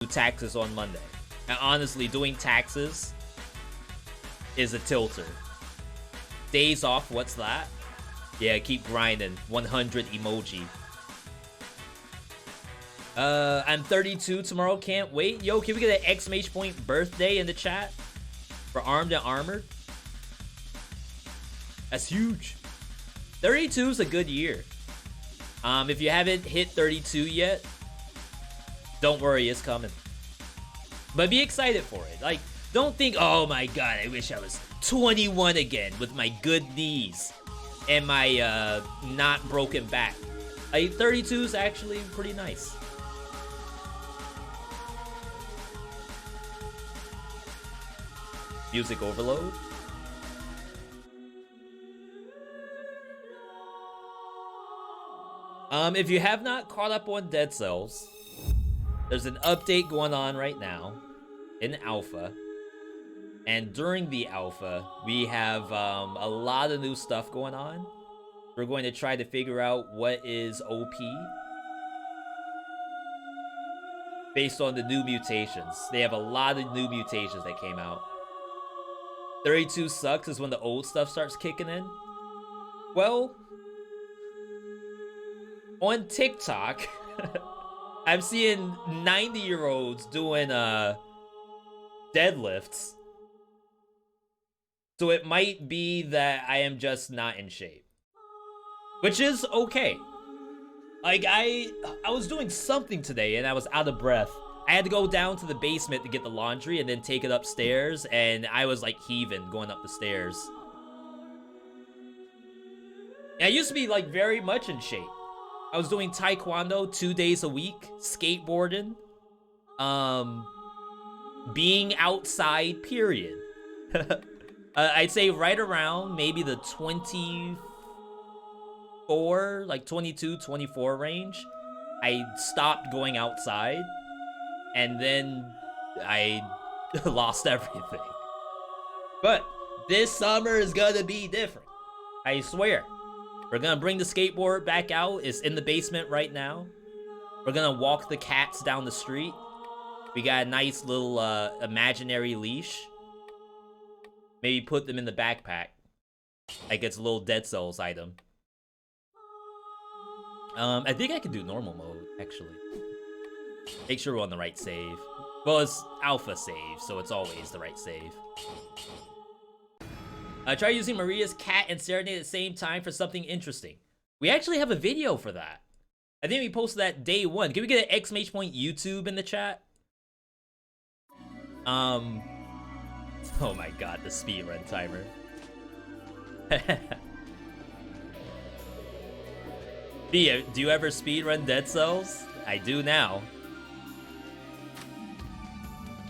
taxes on Monday. And honestly, doing taxes is a tilter. Days off, what's that? Yeah, keep grinding. 100 emoji. I'm 32 tomorrow, can't wait. Yo, can we get an exclamation point birthday in the chat for Armed and Armored? That's huge. 32 is a good year. If you haven't hit 32 yet, don't worry, it's coming. But be excited for it. Like, don't think, oh my god, I wish I was 21 again with my good knees and my not broken back. Like, 32 is actually pretty nice. Music overload. If you have not caught up on Dead Cells, there's an update going on right now in alpha. And during the alpha, we have a lot of new stuff going on. We're going to try to figure out what is OP based on the new mutations. They have a lot of new mutations that came out. 32 sucks is when the old stuff starts kicking in. Well, on TikTok, I'm seeing 90-year-olds doing deadlifts. So it might be that I am just not in shape. Which is okay. Like, I was doing something today and I was out of breath. I had to go down to the basement to get the laundry and then take it upstairs, and I was like heaving going up the stairs. And I used to be like very much in shape. I was doing taekwondo 2 days a week, skateboarding, being outside, period. I'd say right around maybe the 24, like 22, 24 range, I stopped going outside, and then I lost everything. But this summer is gonna be different. I swear. We're gonna bring the skateboard back out. It's in the basement right now. We're gonna walk the cats down the street. We got a nice little imaginary leash. Maybe put them in the backpack. Like it's a little Dead Cells item. I think I can do normal mode, actually. Make sure we're on the right save. Well, it's alpha save, so it's always the right save. Try using Maria's cat and Serenade at the same time for something interesting. We actually have a video for that. I think we posted that day one. Can we get an exclamation point YouTube in the chat? Oh my god, the speedrun timer. Via, do you ever speedrun Dead Cells? I do now.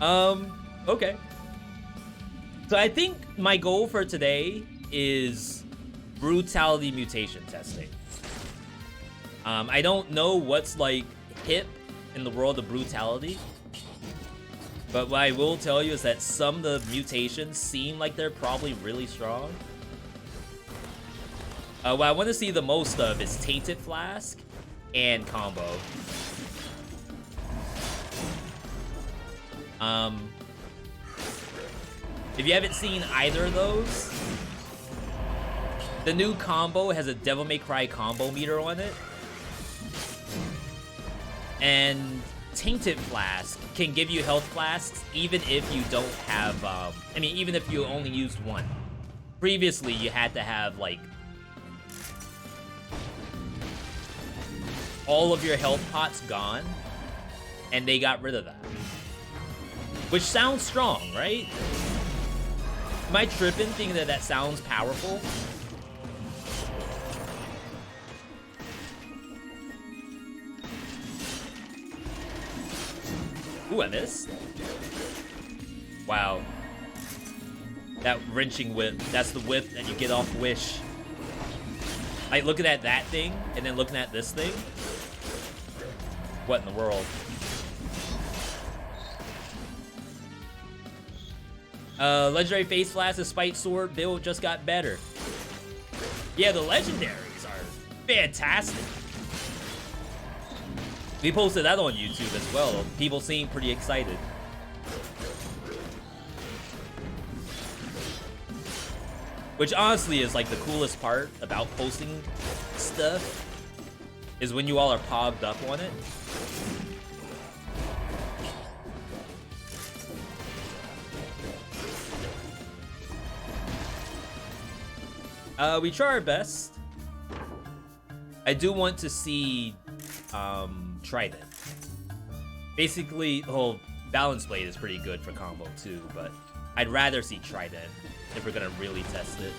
Okay. So I think my goal for today is brutality mutation testing. I don't know what's like hip in the world of brutality, but what I will tell you is that some of the mutations seem like they're probably really strong. What I want to see the most of is Tainted Flask and Combo. If you haven't seen either of those, the new Combo has a Devil May Cry combo meter on it. And Tainted Flask can give you health flasks even if you don't have, I mean, even if you only used one. Previously, you had to have, like, all of your health pots gone, and they got rid of that. Which sounds strong, right? Am I tripping thinking that that sounds powerful? Ooh, I missed. Wow. That wrenching whip, that's the whip that you get off Wish. Like looking at that thing, and then looking at this thing. What in the world? Legendary Face Flask and Spite Sword build just got better. Yeah, the legendaries are fantastic. We posted that on YouTube as well. People seem pretty excited. Which honestly is like the coolest part about posting stuff, is when you all are pogged up on it. We try our best. I do want to see Trident. Basically, the whole Balance Blade is pretty good for combo too, but I'd rather see Trident if we're gonna really test it.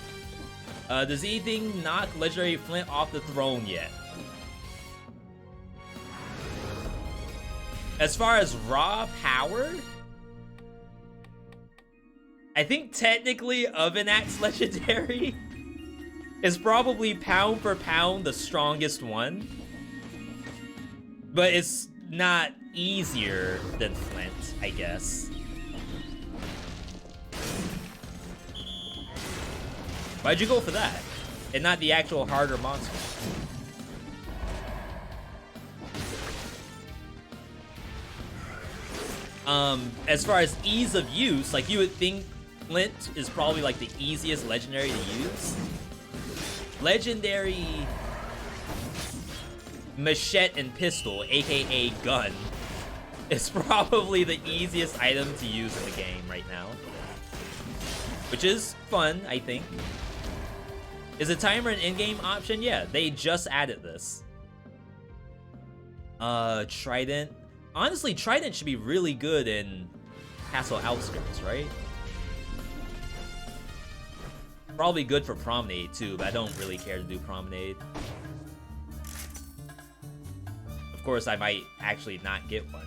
Does anything knock Legendary Flint off the throne yet? As far as raw power, I think technically Oven Axe Legendary is probably pound for pound the strongest one. But it's not easier than Flint, I guess. Why'd you go for that? And not the actual harder monster? As far as ease of use, like you would think Flint is probably like the easiest legendary to use. Legendary Machete and Pistol, aka Gun, is probably the easiest item to use in the game right now. Which is fun, I think. Is a timer an in-game option? Yeah, they just added this. Trident. Honestly, Trident should be really good in Castle Outskirts, right? Probably good for Promenade too, but I don't really care to do Promenade. Of course, I might actually not get one.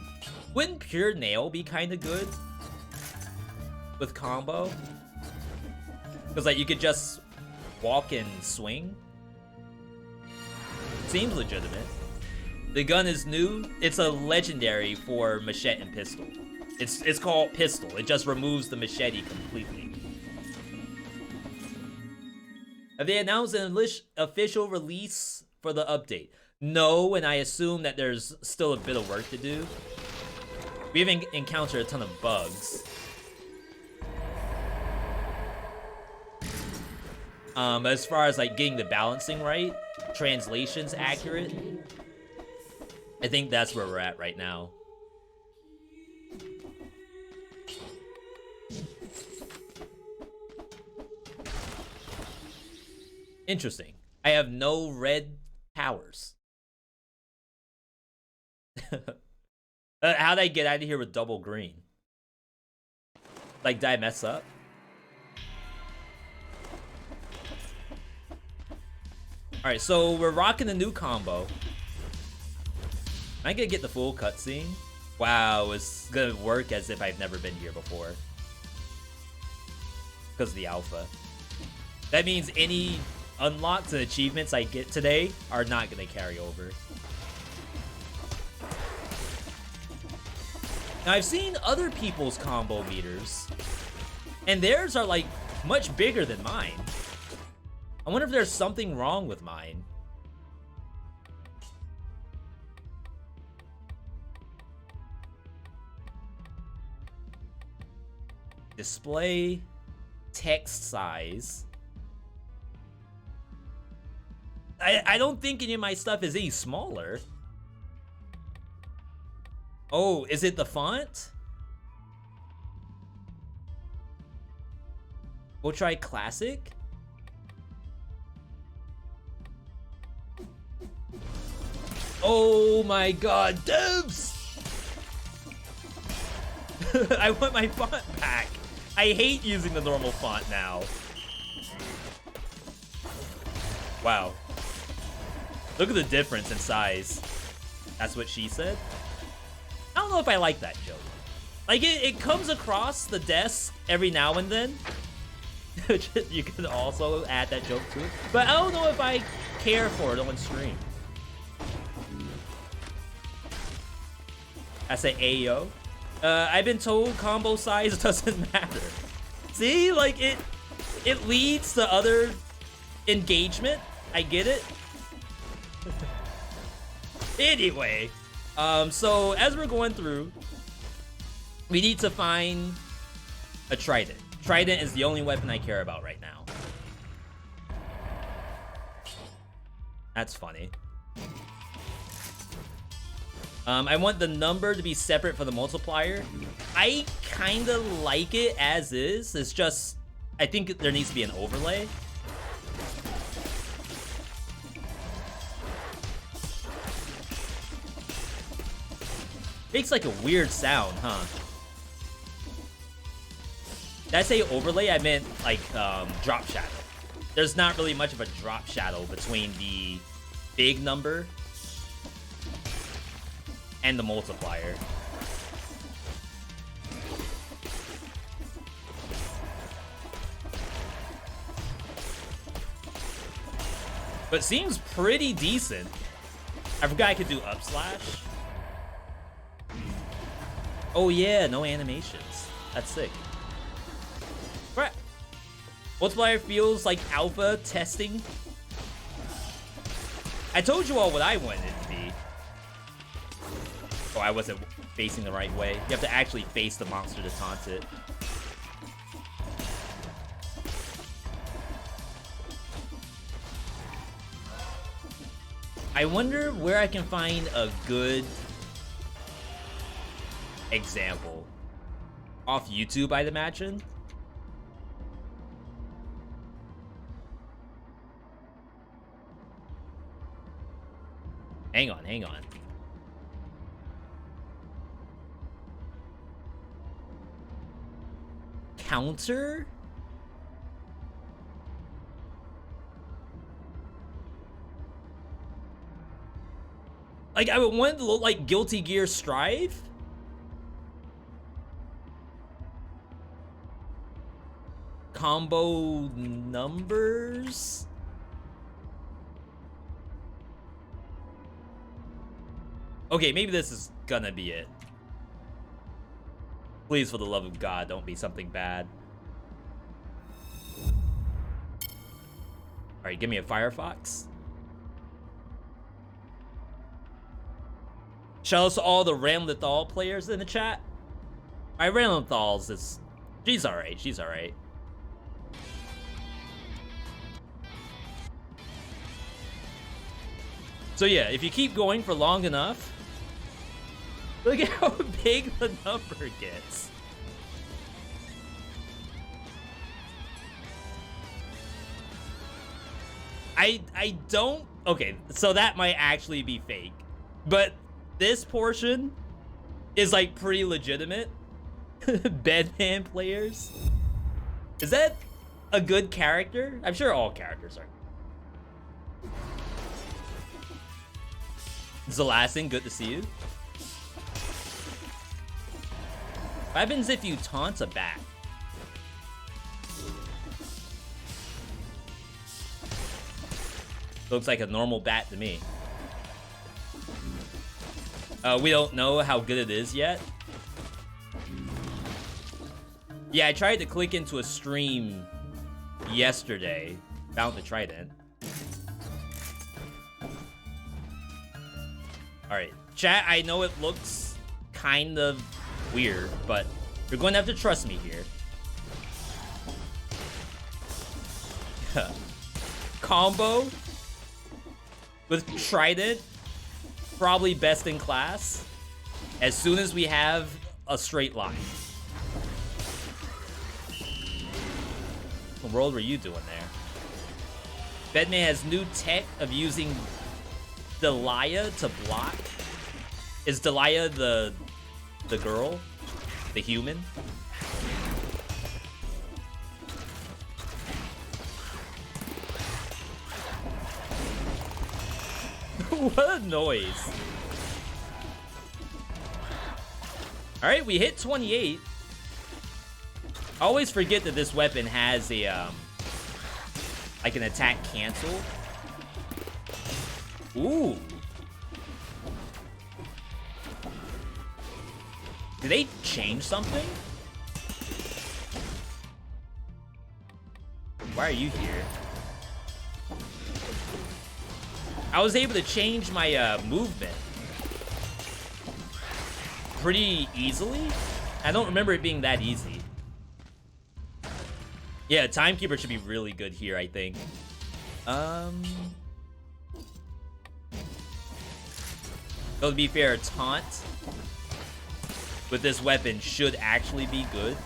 Wouldn't Pure Nail be kind of good with combo? Because like you could just walk and swing. Seems legitimate. The gun is new. It's a legendary for Machete and Pistol. It's called Pistol. It just removes the machete completely. Have they announced an official release for the update? No, and I assume that there's still a bit of work to do. We haven't encountered a ton of bugs. As far as like getting the balancing right, translations accurate, I think that's where we're at right now. Interesting. I have no red powers. How'd I get out of here with double green? Like, did I mess up? Alright, so we're rocking the new combo. Am I gonna get the full cutscene? Wow, it's gonna work as if I've never been here before. Because of the alpha. That means any unlocks and achievements I get today are not gonna carry over. Now, I've seen other people's combo meters, and theirs are like much bigger than mine. I wonder if there's something wrong with mine. Display, text size. I don't think any of my stuff is any smaller. Oh, is it the font? We'll try classic. Oh my god, devs! I want my font back. I hate using the normal font now. Wow. Look at the difference in size. That's what she said? I don't know if I like that joke. Like, it comes across the desk every now and then. You can also add that joke to it. But I don't know if I care for it on stream. I say Ayo. I've been told combo size doesn't matter. See, like it leads to other engagement. I get it. Anyway, So as we're going through, we need to find a trident. Trident is the only weapon I care about right now. That's funny. I want the number to be separate for the multiplier. I kind of like it as is. It's just, I think there needs to be an overlay. Makes like a weird sound, huh? Did I say overlay? I meant like drop shadow. There's not really much of a drop shadow between the big number and the multiplier. But seems pretty decent. I forgot I could do up slash. Oh yeah, no animations. That's sick. Right. Multiplier feels like alpha testing. I told you all what I wanted it to be. Oh, I wasn't facing the right way. You have to actually face the monster to taunt it. I wonder where I can find a good example. Off YouTube, I'd imagine. Hang on, hang on. Counter? Like, I would want it to look like Guilty Gear Strive? Combo numbers? Okay, maybe this is gonna be it. Please, for the love of God, don't be something bad. Alright, give me a Firefox. Shout out to all the Ramlethal players in the chat. My Ramlethal's is... She's alright, she's alright. So yeah, if you keep going for long enough, look at how big the number gets. I don't... Okay, so that might actually be fake. But this portion is like pretty legitimate. Bedman players. Is that a good character? I'm sure all characters are. Zalasin, good to see you. What happens if you taunt a bat? Looks like a normal bat to me. We don't know how good it is yet. Yeah, I tried to click into a stream yesterday. Found the trident. Alright, chat, I know it looks kind of weird, but you're going to have to trust me here. Combo with trident, probably best in class, as soon as we have a straight line. What world were you doing there? Bedman has new tech of using Delia to block. Is Delia the girl? The human? What a noise. Alright, we hit 28. I always forget that this weapon has a like an attack cancel. Ooh. Did they change something? Why are you here? I was able to change my movement. pretty easily. I don't remember it being that easy. Yeah, Timekeeper should be really good here, I think. So to be fair, Taunt with this weapon should actually be good.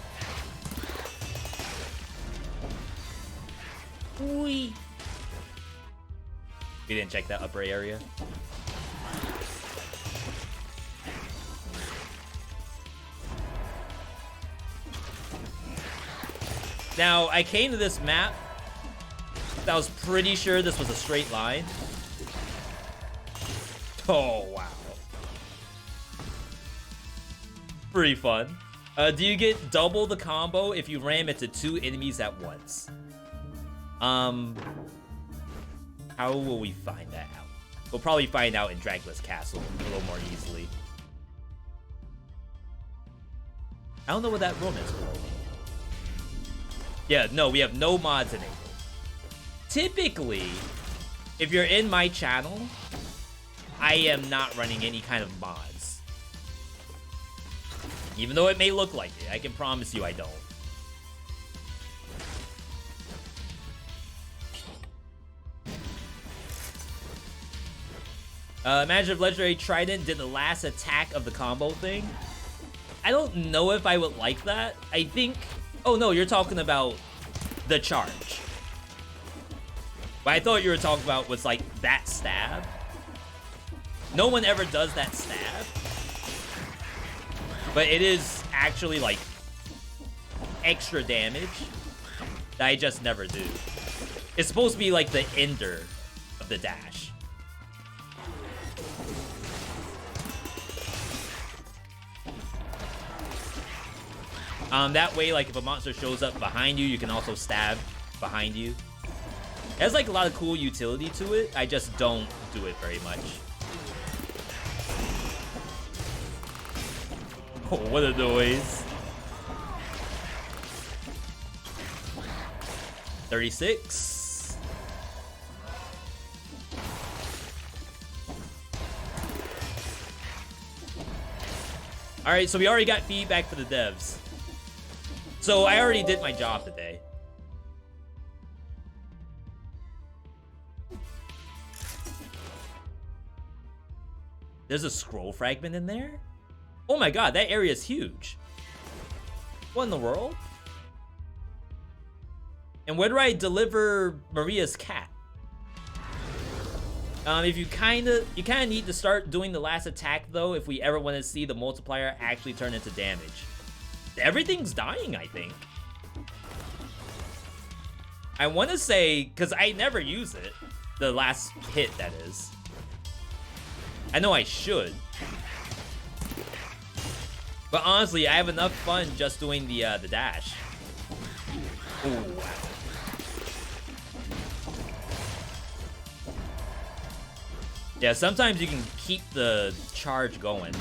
We didn't check that upper area. Now, I came to this map. I was pretty sure this was a straight line. Oh, wow. Pretty fun. Do you get double the combo if you ram into 2 enemies at once? How will we find that out? We'll probably find out in Dracula's Castle a little more easily. I don't know what that room is for. Yeah, no, we have no mods enabled. Typically, if you're in my channel, I am not running any kind of mods. Even though it may look like it, I can promise you I don't. Imagine if Legendary Trident did the last attack of the combo thing. I don't know if I would like that. I think... Oh, no, you're talking about the charge. What I thought you were talking about was, like, that stab. No one ever does that stab. But it is actually, like, extra damage that I just never do. It's supposed to be, like, the ender of the dash. That way, like, if a monster shows up behind you, you can also stab behind you. It has, like, a lot of cool utility to it. I just don't do it very much. Oh, what a noise. 36. Alright, so we already got feedback for the devs. So I already did my job today. There's a scroll fragment in there? Oh my god, that area is huge. What in the world? And where do I deliver Maria's cat? If you kind of need to start doing the last attack though if we ever want to see the multiplier actually turn into damage. Everything's dying, I think. I want to say, because I never use it. The last hit, that is. I know I should. But honestly, I have enough fun just doing the dash. Ooh. Yeah, sometimes you can keep the charge going.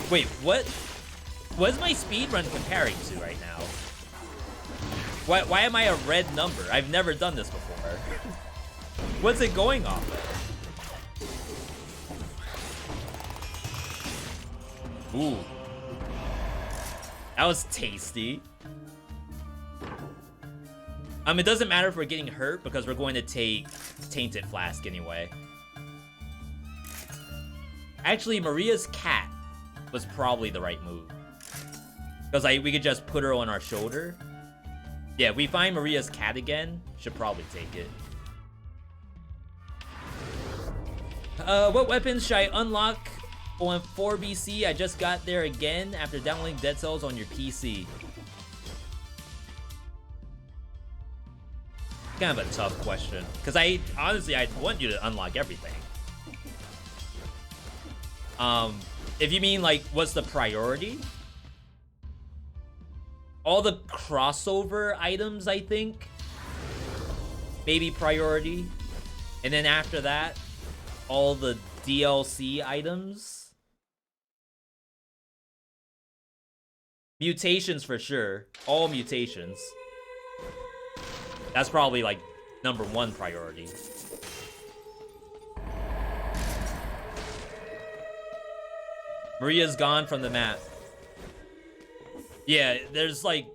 Wait, what is my speed run comparing to right now? Why am I a red number? I've never done this before. What's it going off of? Ooh. That was tasty. It doesn't matter if we're getting hurt because we're going to take Tainted Flask anyway. Actually, Maria's cat was probably the right move. Because we could just put her on our shoulder. Yeah, if we find Maria's cat again, should probably take it. What weapons should I unlock on 4BC? I just got there again after downloading Dead Cells on your PC. Kind of a tough question. Because honestly, I want you to unlock everything. If you mean, like, what's the priority? All the crossover items, I think. Maybe priority. And then after that, all the DLC items. Mutations for sure. All mutations. That's probably, like, #1 priority. Maria's gone from the map. Yeah, there's like...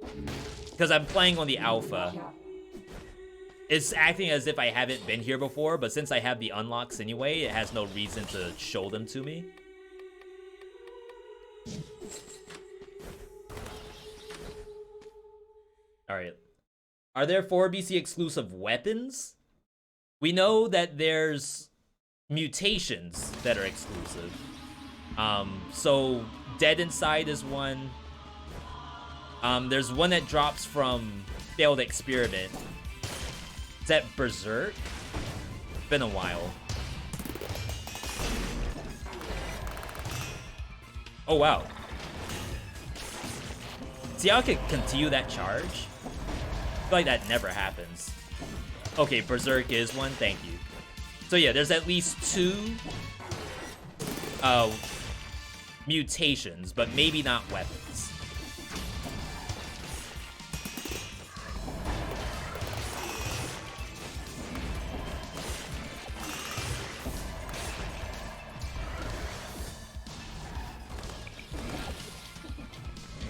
Because I'm playing on the alpha. It's acting as if I haven't been here before, but since I have the unlocks anyway, it has no reason to show them to me. Alright. Are there 4BC exclusive weapons? We know that there's mutations that are exclusive. So Dead Inside is one. There's one that drops from Failed Experiment. Is that Berserk? Been a while. Oh wow. See how I could continue that charge? I feel like that never happens. Okay, Berserk is one, thank you. So yeah, there's at least 2 mutations, but maybe not weapons.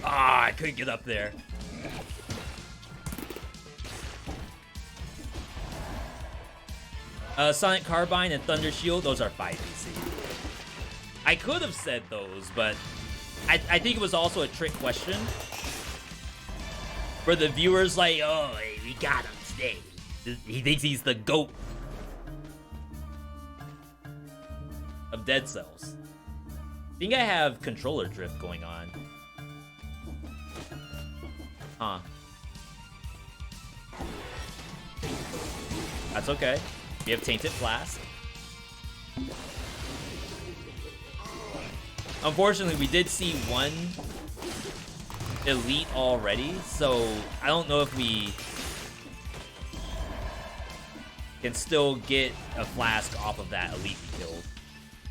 Ah, I couldn't get up there. Sonic Carbine and Thunder Shield, those are 5BC. I could have said those, but I think it was also a trick question. For the viewers like, oh, hey, we got him today. He thinks he's the GOAT of Dead Cells. I think I have controller drift going on. Huh. That's okay. We have Tainted Flask. Unfortunately, we did see one elite already, so I don't know if we can still get a flask off of that elite we killed.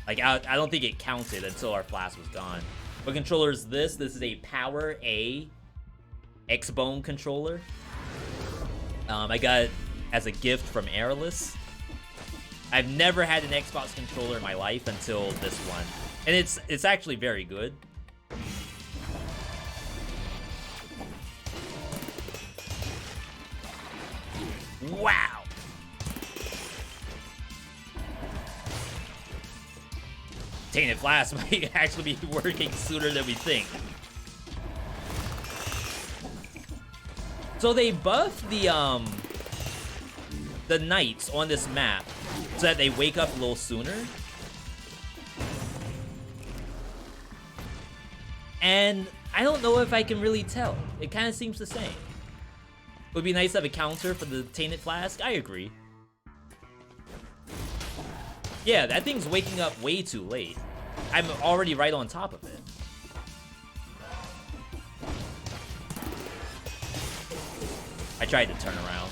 Like, I don't think it counted until our flask was gone. What controller is this? This is a Power A X-Bone controller. I got it as a gift from Airless. I've never had an Xbox controller in my life until this one. And it's actually very good. Wow! Tainted Flask might actually be working sooner than we think. So they buffed the knights on this map so that they wake up a little sooner. And I don't know if I can really tell. It kind of seems the same. It would be nice to have a counter for the Tainted Flask. I agree. Yeah, that thing's waking up way too late. I'm already right on top of it. I tried to turn around.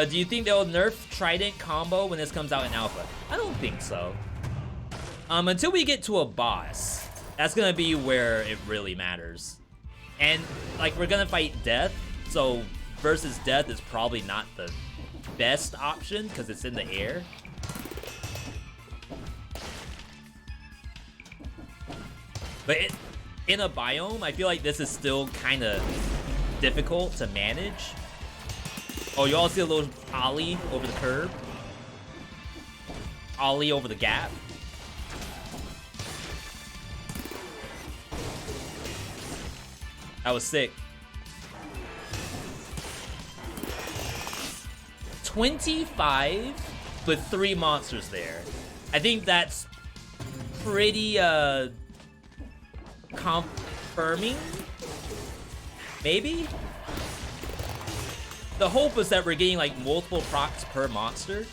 Do you think they'll nerf Trident combo when this comes out in Alpha? I don't think so. Until we get to a boss, that's gonna be where it really matters. And, like, we're gonna fight Death, so versus Death is probably not the best option, because it's in the air. But in a biome, I feel like this is still kind of difficult to manage. Oh, you all see a little ollie over the curb? Ollie over the gap? That was sick. 25 with 3 monsters there. I think that's pretty confirming. Maybe? The hope is that we're getting like multiple procs per monster.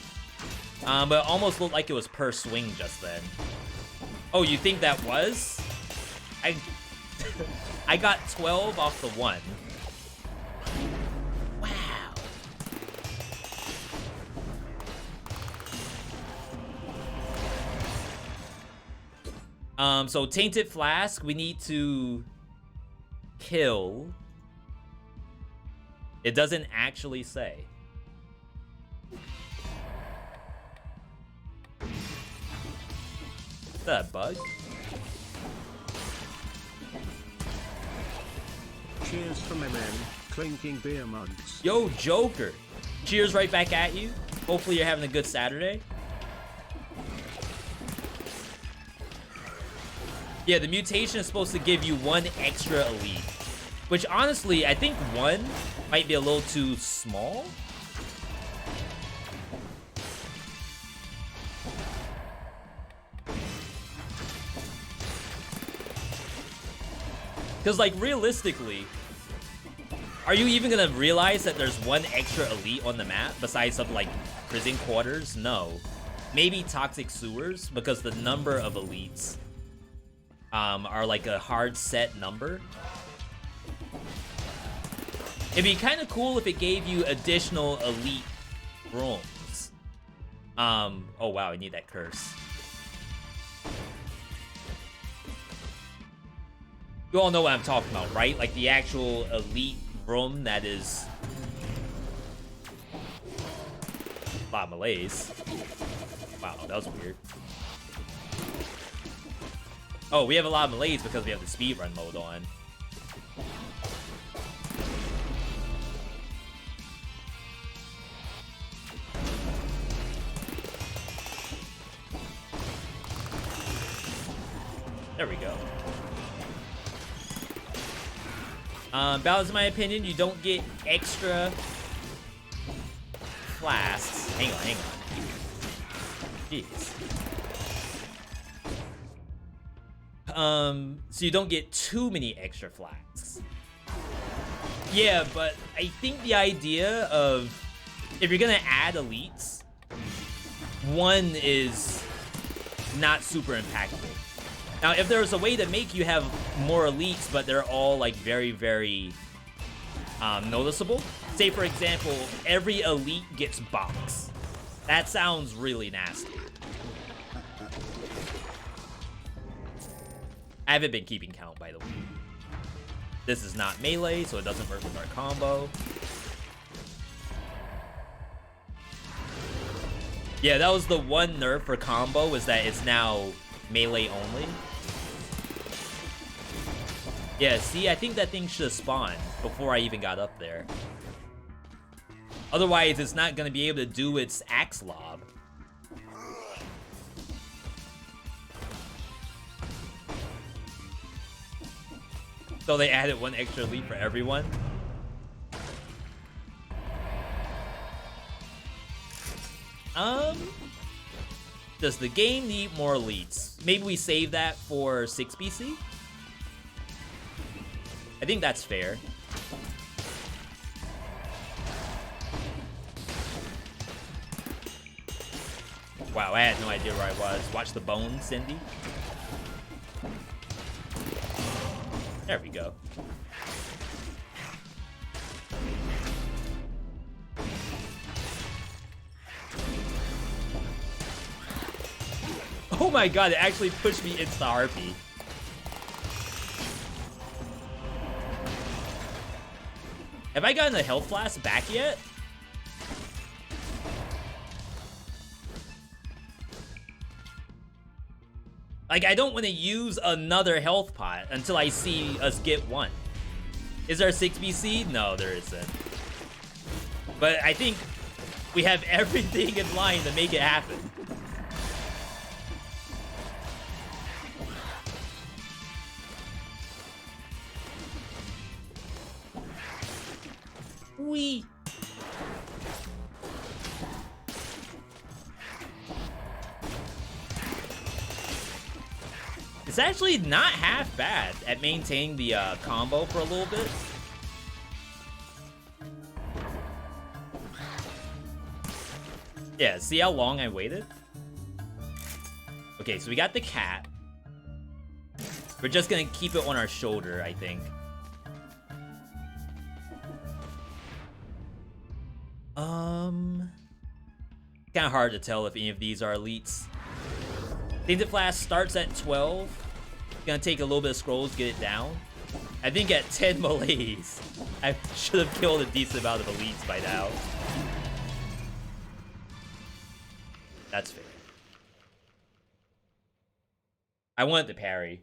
But it almost looked like it was per swing just then. Oh, you think that was? I got 12 off the 1. Wow. So Tainted Flask, we need to kill. It doesn't actually say. that a bug? Cheers from MM, clinking beer mugs. Yo, Joker. Cheers right back at you. Hopefully you're having a good Saturday. Yeah, the mutation is supposed to give you 1 extra elite. Which, honestly, I think 1 might be a little too small. Because, like, realistically, are you even going to realize that there's 1 extra elite on the map besides something like prison quarters? No. Maybe toxic sewers, because the number of elites are like a hard set number. It'd be kind of cool if it gave you additional elite rooms. Oh wow, I need that curse. You all know what I'm talking about, right? Like the actual elite room that is... a lot of malaise. Wow, that was weird. Oh, we have a lot of malaise because we have the speedrun mode on. There we go. Balance, in my opinion, you don't get extra flasks. Hang on, hang on. Jeez. So you don't get too many extra flasks. Yeah, but I think the idea of if you're gonna add elites, 1 is not super impactful. Now, if there was a way to make you have more elites, but they're all like very, very noticeable. Say, for example, every elite gets box. That sounds really nasty. I haven't been keeping count, by the way. This is not melee, so it doesn't work with our combo. Yeah, that was the 1 nerf for combo, is that it's now melee only. Yeah, see, I think that thing should have spawned before I even got up there. Otherwise, it's not going to be able to do its axe lob. So they added 1 extra elite for everyone. Does the game need more elites? Maybe we save that for 6BC? I think that's fair. Wow, I had no idea where I was. Watch the bone, Cindy. There we go. Oh my god, it actually pushed me into the RP. Have I gotten a health flask back yet? Like, I don't want to use another health pot until I see us get 1. Is there a 6BC? No, there isn't. But I think we have everything in line to make it happen. Wee. It's actually not half bad at maintaining the combo for a little bit. Yeah, see how long I waited? Okay, so we got the cat. We're just gonna keep it on our shoulder, I think. Kind of hard to tell if any of these are elites. Tainted Flask starts at 12. Gonna take a little bit of scrolls, get it down. I think at 10 malaise, I should have killed a decent amount of elites by now. That's fair. I wanted to parry.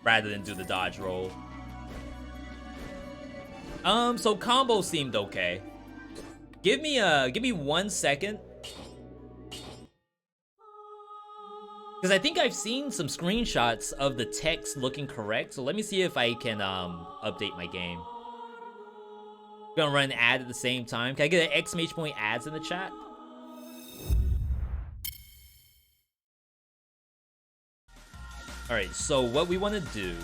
Rather than do the dodge roll. So combo seemed okay. Give me 1 second. Because I think I've seen some screenshots of the text looking correct. So let me see if I can update my game. Gonna run an ad at the same time. Can I get an exclamation point ads in the chat? Alright, so what we want to do...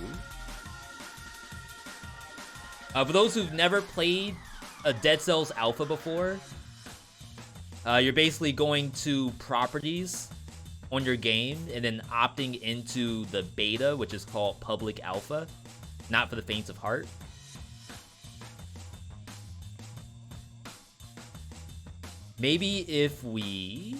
for those who've never played a Dead Cells Alpha before, you're basically going to properties on your game and then opting into the beta, which is called public alpha. Not for the faint of heart. Maybe if we...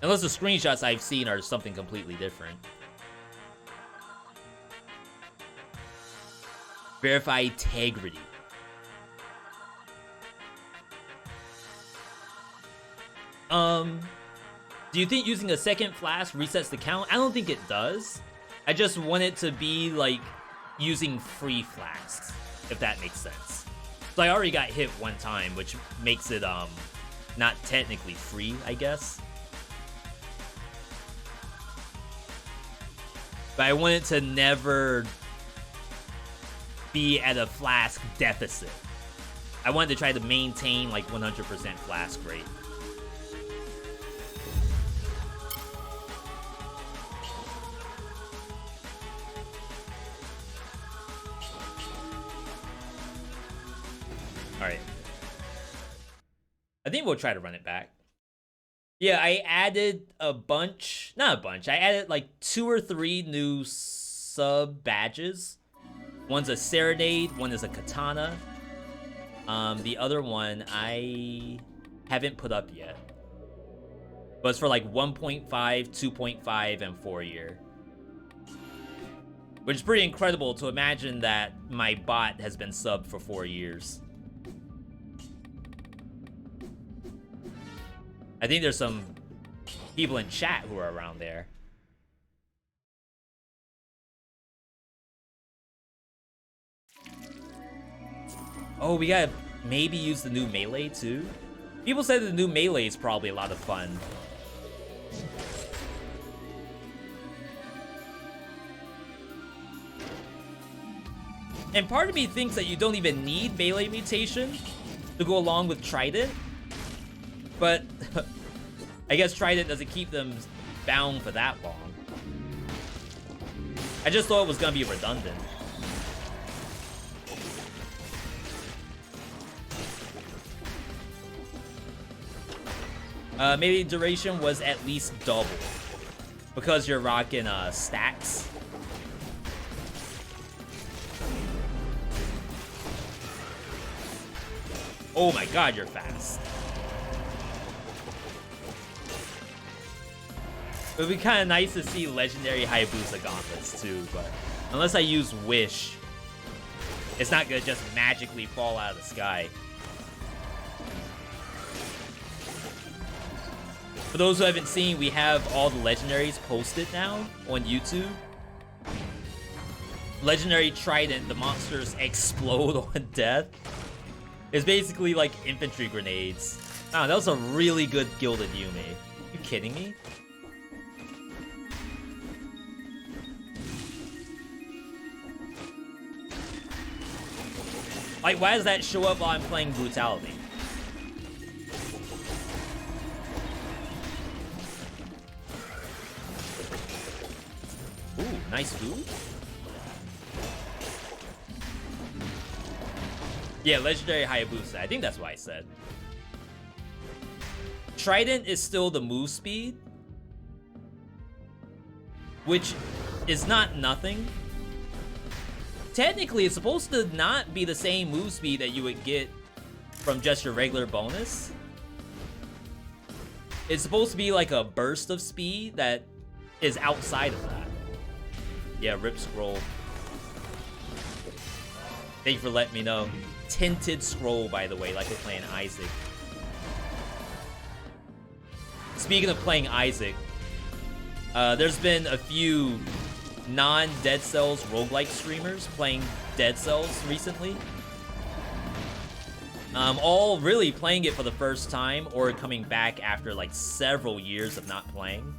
Unless the screenshots I've seen are something completely different. Verify integrity. Do you think using a second flash resets the count? I don't think it does. I just want it to be like using free flasks, if that makes sense. So I already got hit 1 time, which makes it not technically free, I guess. But I want it to never be at a flask deficit. I wanted to try to maintain like 100% flask rate. Alright. I think we'll try to run it back. Yeah, I added a bunch. Not a bunch. I added like 2 or 3 new sub badges. One's a Serenade, one is a Katana. The other one I haven't put up yet. But it's for like 1.5, 2.5, and 4 year. Which is pretty incredible to imagine that my bot has been subbed for 4 years. I think there's some people in chat who are around there. Oh, we gotta maybe use the new melee too? People said the new melee is probably a lot of fun. And part of me thinks that you don't even need melee mutation to go along with Trident. But I guess Trident doesn't keep them bound for that long. I just thought it was gonna be redundant. Maybe duration was at least double because you're rocking stacks. Oh my god, you're fast. It would be kind of nice to see legendary Hayabusa gauntlets too, but unless I use Wish, it's not gonna just magically fall out of the sky. For those who haven't seen, we have all the legendaries posted now on YouTube. Legendary Trident, the monsters explode on death. It's basically like infantry grenades. Oh, that was a really good Gilded Yume. Are you kidding me? Like, why does that show up while I'm playing Brutality? Ooh, nice food. Yeah, legendary Hayabusa. I think that's what I said. Trident is still the move speed, which is not nothing. Technically, it's supposed to not be the same move speed that you would get from just your regular bonus. It's supposed to be like a burst of speed that is outside of that. Yeah, rip scroll. Thank you for letting me know. Tinted scroll, by the way, like we're playing Isaac. Speaking of playing Isaac, there's been a few non-Dead Cells roguelike streamers playing Dead Cells recently. All really playing it for the first time or coming back after like several years of not playing.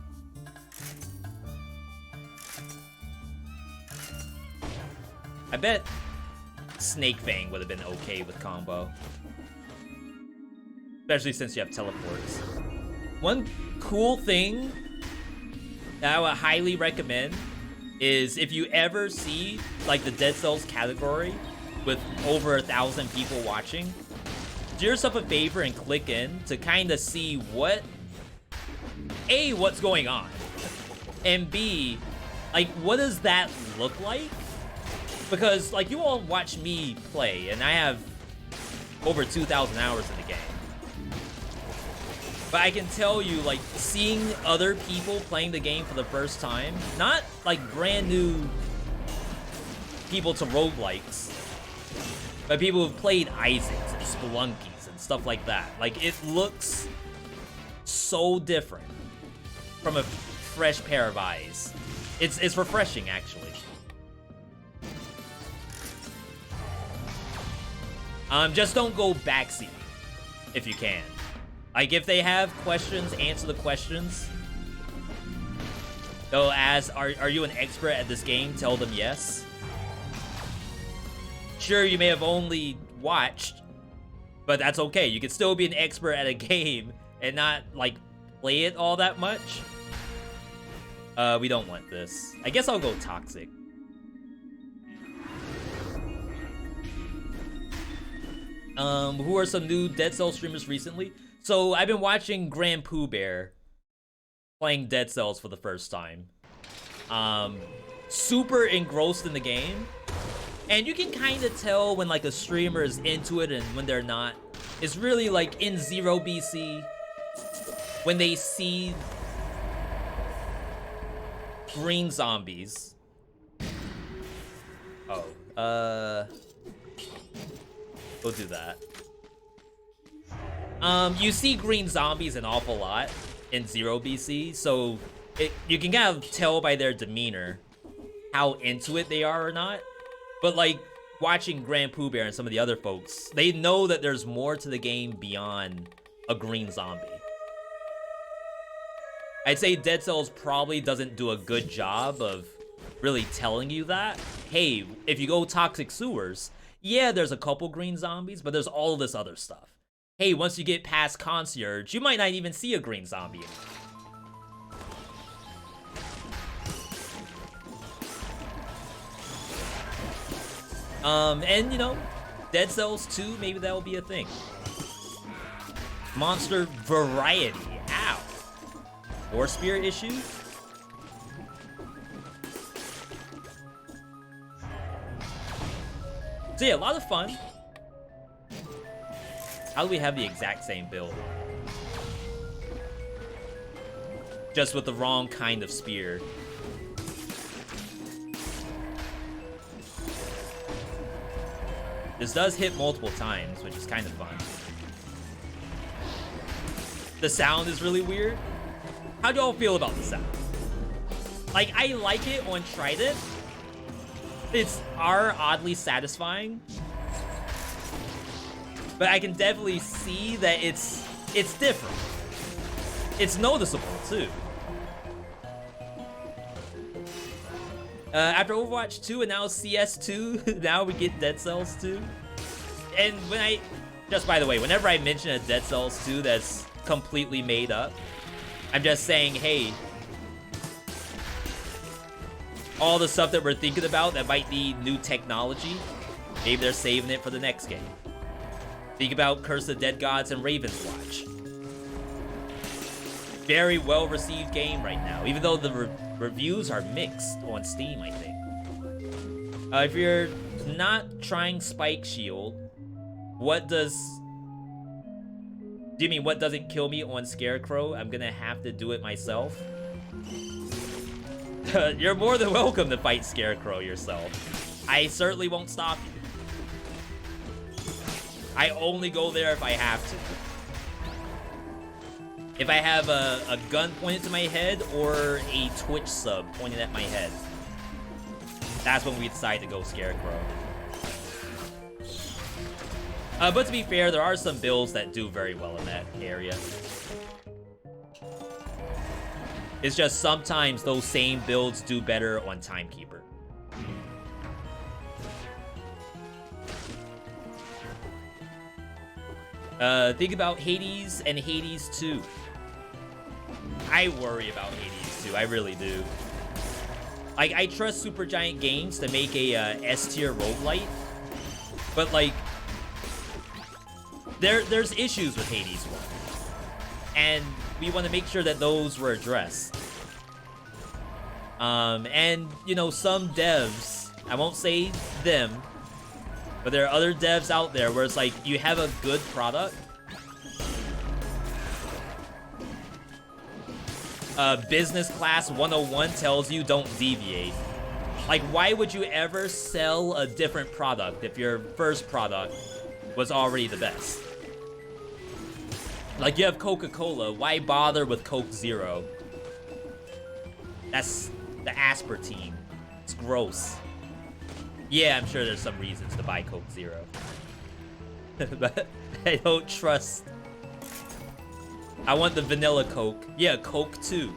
I bet Snake Fang would have been okay with combo. Especially since you have teleports. One cool thing that I would highly recommend is if you ever see like the Dead Cells category with over 1,000 people watching, do yourself a favor and click in to kind of see what, A, what's going on, and B, like, what does that look like? Because, like, you all watch me play, and I have over 2,000 hours in the game. But I can tell you, like, seeing other people playing the game for the first time, not, like, brand new people to roguelikes, but people who've played Isaacs and Spelunkies and stuff like that. Like, it looks so different from a fresh pair of eyes. It's refreshing, actually. Just don't go backseat if you can. Like, if they have questions, answer the questions. They'll ask, are you an expert at this game? Tell them yes. Sure, you may have only watched, but that's okay. You can still be an expert at a game and not, like, play it all that much. We don't want this. I guess I'll go Toxic. Who are some new Dead Cells streamers recently? So I've been watching Grand Pooh Bear playing Dead Cells for the first time. Super engrossed in the game. And you can kind of tell when like a streamer is into it and when they're not. It's really like in 0 BC when they see green zombies. Oh, we'll do that. You see green zombies an awful lot in 0 BC, so you can kind of tell by their demeanor how into it they are or not. But like watching Grand Pooh Bear and some of the other folks, they know that there's more to the game beyond a green zombie. I'd say Dead Cells probably doesn't do a good job of really telling you that. Hey, if you go Toxic Sewers, yeah, there's a couple green zombies, but there's all this other stuff. Hey, once you get past Concierge, you might not even see a green zombie anymore. And you know, Dead Cells 2, maybe that will be a thing. Monster variety, ow. War Spirit issue? So yeah, a lot of fun. How do we have the exact same build? Just with the wrong kind of spear. This does hit multiple times, which is kind of fun. The sound is really weird. How do y'all feel about the sound? Like, I like it on Trident. It's oddly satisfying. But I can definitely see that it's different. It's noticeable, too. After Overwatch 2 and now CS2, now we get Dead Cells 2. And when just by the way, whenever I mention a Dead Cells 2 that's completely made up, I'm just saying, hey, all the stuff that we're thinking about that might need new technology, maybe they're saving it for the next game. Think about Curse of Dead Gods and Raven's Watch. Very well-received game right now, even though the reviews are mixed on Steam, I think. If you're not trying Spike Shield, what doesn't kill me on Scarecrow? I'm gonna have to do it myself. You're more than welcome to fight Scarecrow yourself. I certainly won't stop you. I only go there if I have to. If I have a gun pointed to my head or a Twitch sub pointed at my head. That's when we decide to go Scarecrow. But to be fair, there are some builds that do very well in that area. It's just sometimes those same builds do better on Timekeeper. Think about Hades and Hades 2. I worry about Hades 2, I really do. Like, I trust Supergiant Games to make a S-tier roguelite, but like, there's issues with Hades 1, and we want to make sure that those were addressed. And you know, some devs, I won't say them, but there are other devs out there where it's like, you have a good product, Business Class 101 tells you don't deviate. Like, why would you ever sell a different product if your first product was already the best? Like, you have Coca-Cola, why bother with Coke Zero? That's the aspartame. It's gross. Yeah, I'm sure there's some reasons to buy Coke Zero. But I don't trust. I want the vanilla Coke. Yeah, Coke 2.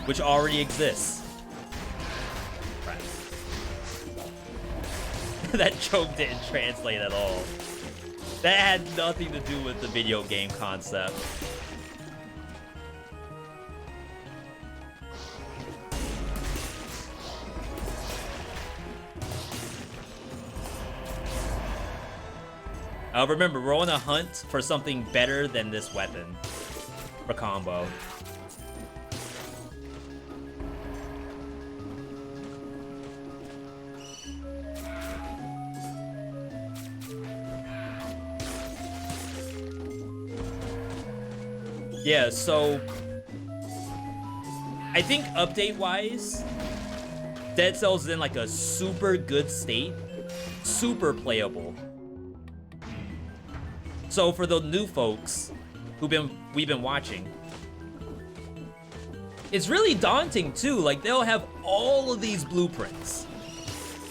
Which already exists. Right. That joke didn't translate at all. That had nothing to do with the video game concept. Remember, we're on a hunt for something better than this weapon for combo. Yeah, so I think update-wise, Dead Cells is in like a super good state, super playable. So for the new folks we've been watching, it's really daunting too. Like, they'll have all of these blueprints,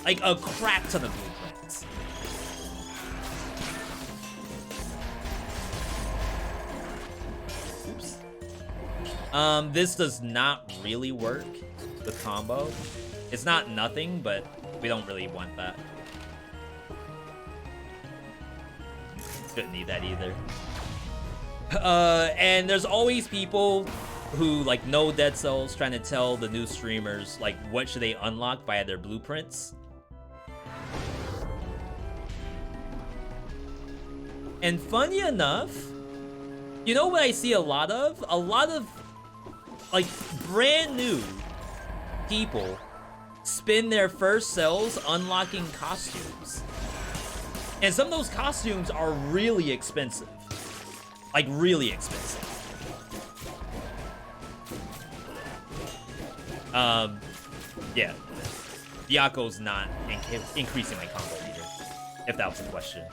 like a crap ton of blueprints. Oops. This does not really work with combo. It's not nothing, but we don't really want that. Couldn't need that either. And there's always people who like know Dead Cells trying to tell the new streamers like what should they unlock via their blueprints. And funny enough, you know what I see a lot of? A lot of like brand new people spend their first cells unlocking costumes. And some of those costumes are really expensive. Like, really expensive. Yeah. Byaku's not increasing my combo either, if that was the question.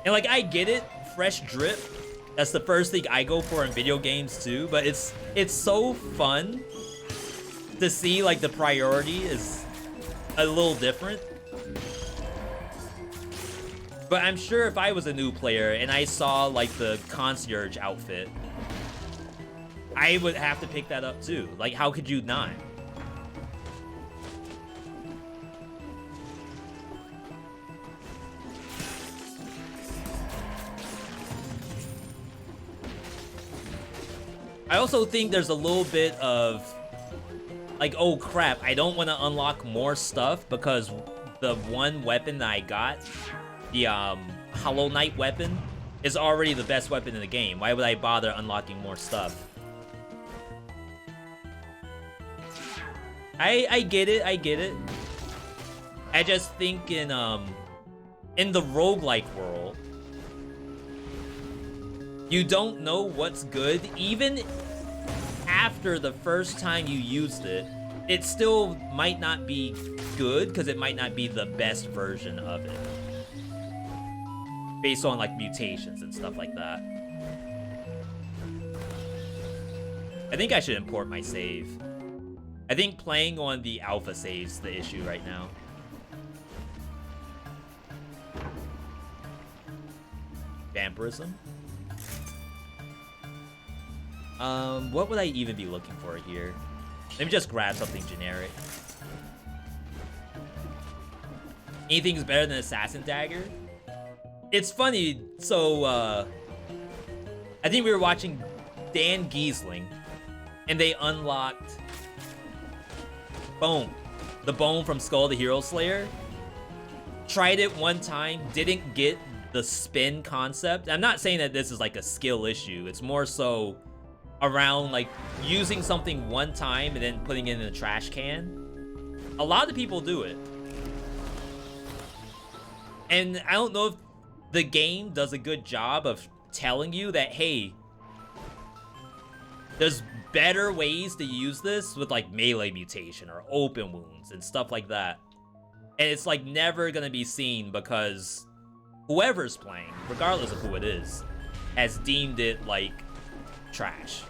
And, like, I get it. Fresh drip. That's the first thing I go for in video games, too. But it's so fun to see, like, the priority is a little different. But I'm sure if I was a new player and I saw like the concierge outfit, I would have to pick that up too. Like, how could you not? I also think there's a little bit of like, oh crap, I don't want to unlock more stuff because the one weapon that I got, the Hollow Knight weapon, is already the best weapon in the game. Why would I bother unlocking more stuff? I get it, I get it. I just think in the roguelike world, you don't know what's good even after the first time you used it it still might not be good because it might not be the best version of it. Based on like mutations and stuff like that. I think I should import my save. I think playing on the alpha save's the issue right now. Vampirism. What would I even be looking for here? Let me just grab something generic. Anything's better than Assassin Dagger? It's funny, so, I think we were watching Dan Giesling, and they unlocked Bone. The Bone from Skull the Hero Slayer. Tried it one time, didn't get the spin concept. I'm not saying that this is like a skill issue. It's more so around like using something one time and then putting it in a trash can. A lot of people do it. And I don't know if the game does a good job of telling you that, hey, there's better ways to use this with like melee mutation or open wounds and stuff like that. And it's like never gonna be seen because whoever's playing, regardless of who it is, has deemed it like trash.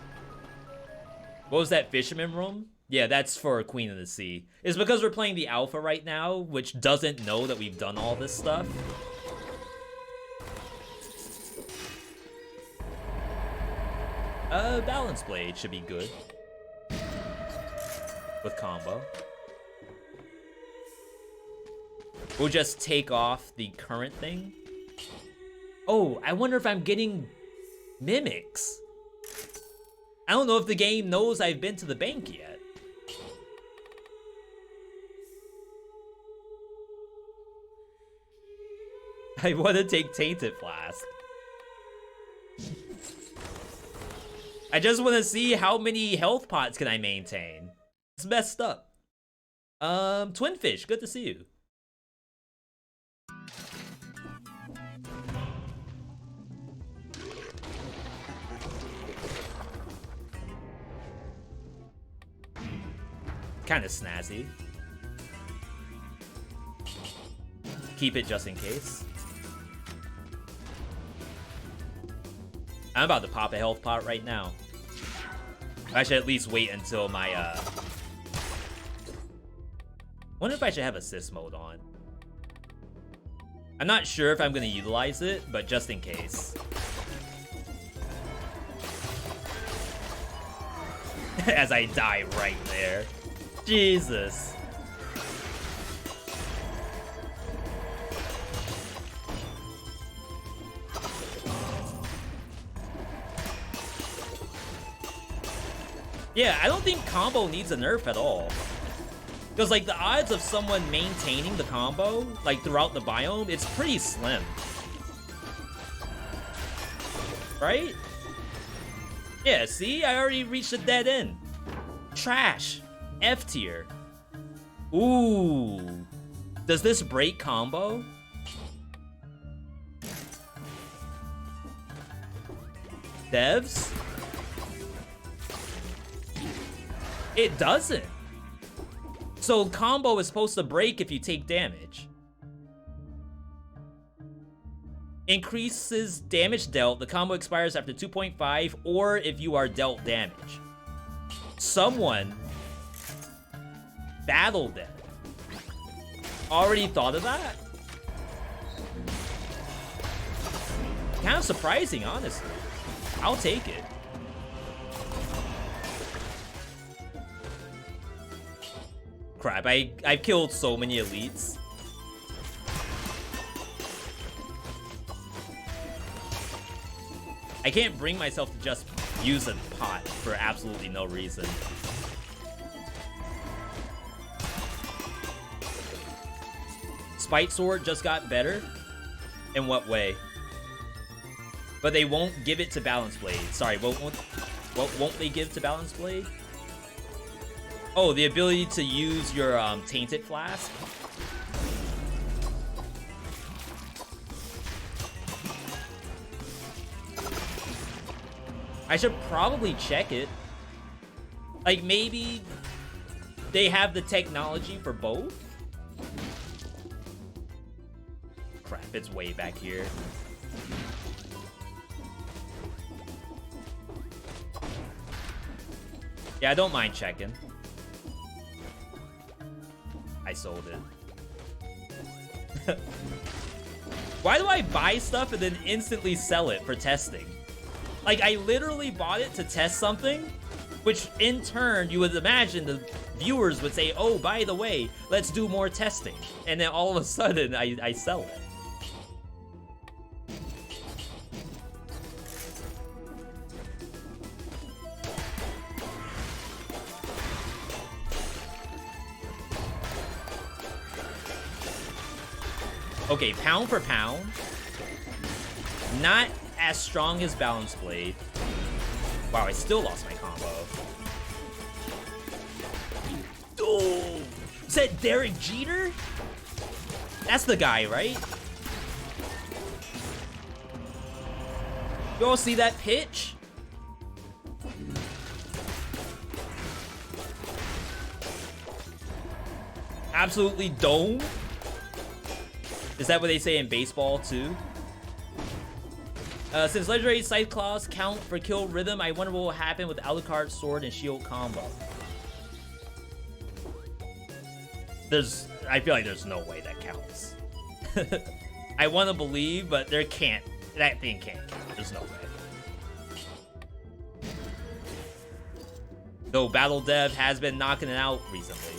What was that fisherman room? Yeah, that's for Queen of the Sea. It's because we're playing the alpha right now, which doesn't know that we've done all this stuff. Balance Blade should be good. With combo. We'll just take off the current thing. Oh, I wonder if I'm getting mimics. I don't know if the game knows I've been to the bank yet. I want to take Tainted Flask. I just want to see how many health pots can I maintain. It's messed up. Twinfish, good to see you. Kind of snazzy. Keep it just in case. I'm about to pop a health pot right now. I should at least wait until my, wonder if I should have assist mode on. I'm not sure if I'm gonna utilize it, but just in case. As I die right there. Jesus. Yeah, I don't think combo needs a nerf at all. Because, like, the odds of someone maintaining the combo, like, throughout the biome, it's pretty slim. Right? Yeah, see? I already reached a dead end. Trash. F tier. Ooh. Does this break combo? Devs? It doesn't. So combo is supposed to break if you take damage. Increases damage dealt. The combo expires after 2.5 or if you are dealt damage. Someone battled it. Already thought of that? Kind of surprising, honestly. I'll take it. Crap, I've killed so many elites. I can't bring myself to just use a pot for absolutely no reason. Spite Sword just got better? In what way? But they won't give it to Balance Blade. Sorry, what won't they give to Balance Blade? Oh, the ability to use your Tainted Flask? I should probably check it. Like, maybe they have the technology for both. Crap, it's way back here. Yeah, I don't mind checking. I sold it. Why do I buy stuff and then instantly sell it for testing? Like, I literally bought it to test something, which in turn, you would imagine the viewers would say, oh, by the way, let's do more testing. And then all of a sudden, I sell it. Okay, pound for pound. Not as strong as Balance Blade. Wow, I still lost my combo. Oh! Is that Derek Jeter? That's the guy, right? You all see that pitch? Absolutely dome. Is that what they say in baseball, too? Since legendary Scythe Claws count for kill rhythm, I wonder what will happen with Alucard Sword and Shield combo. I feel like there's no way that counts. I want to believe, but that thing can't count. There's no way. Though Battle Dev has been knocking it out recently.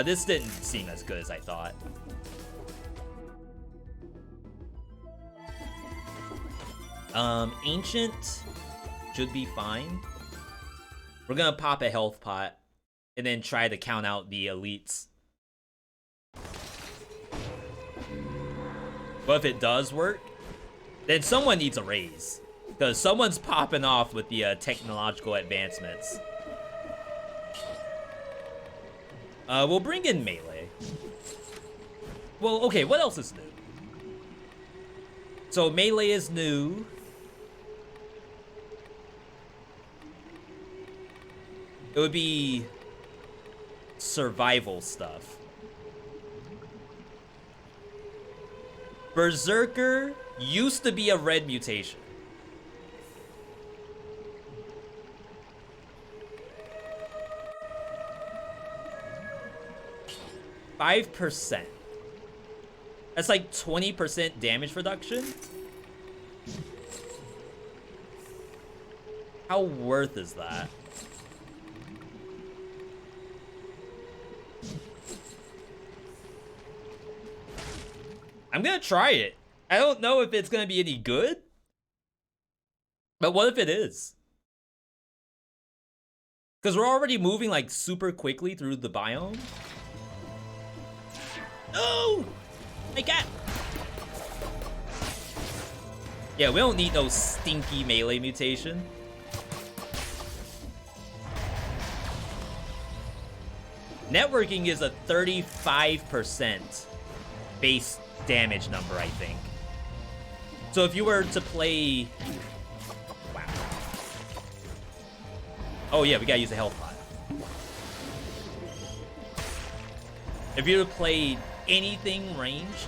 This didn't seem as good as I thought. Ancient should be fine. We're gonna pop a health pot and then try to count out the elites. But if it does work, then someone needs a raise. Because someone's popping off with the technological advancements. We'll bring in melee. Well, okay, what else is new? So melee is new. It would be survival stuff. Berserker used to be a red mutation. %. That's like 20% damage reduction. How worth is that? I'm gonna try it. I don't know if it's gonna be any good, but what if it is? Because we're already moving like super quickly through the biome. Oh my god. Yeah, we don't need no stinky melee mutation. Networking is a 35% base damage number, I think. So if you were to play... Wow. Oh yeah, we gotta use a health pot. If you were to play anything ranged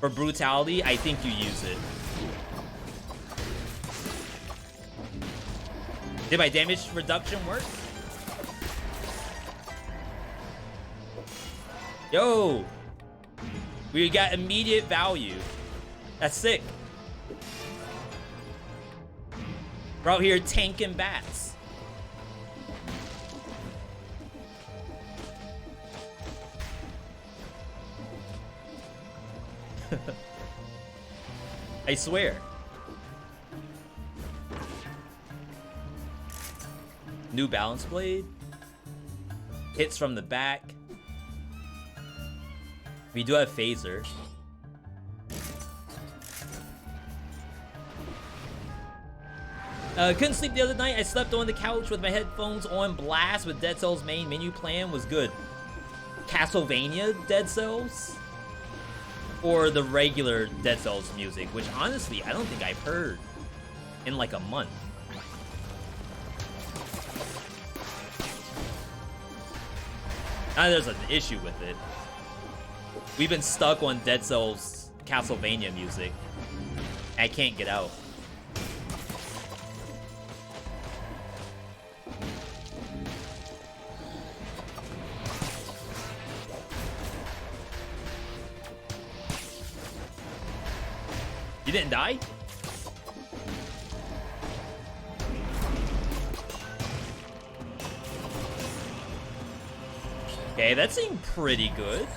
for brutality, I think you use it. Did my damage reduction work? Yo! We got immediate value. That's sick. We're out here tanking bats. I swear. New balance blade. Hits from the back. We do have phaser. Couldn't sleep the other night. I slept on the couch with my headphones on blast with Dead Cells main menu plan. Was good. Castlevania Dead Cells? Or the regular Dead Cells music, which honestly, I don't think I've heard in like a month. Now there's an issue with it. We've been stuck on Dead Cells Castlevania music. I can't get out. You didn't die? Okay, that seemed pretty good.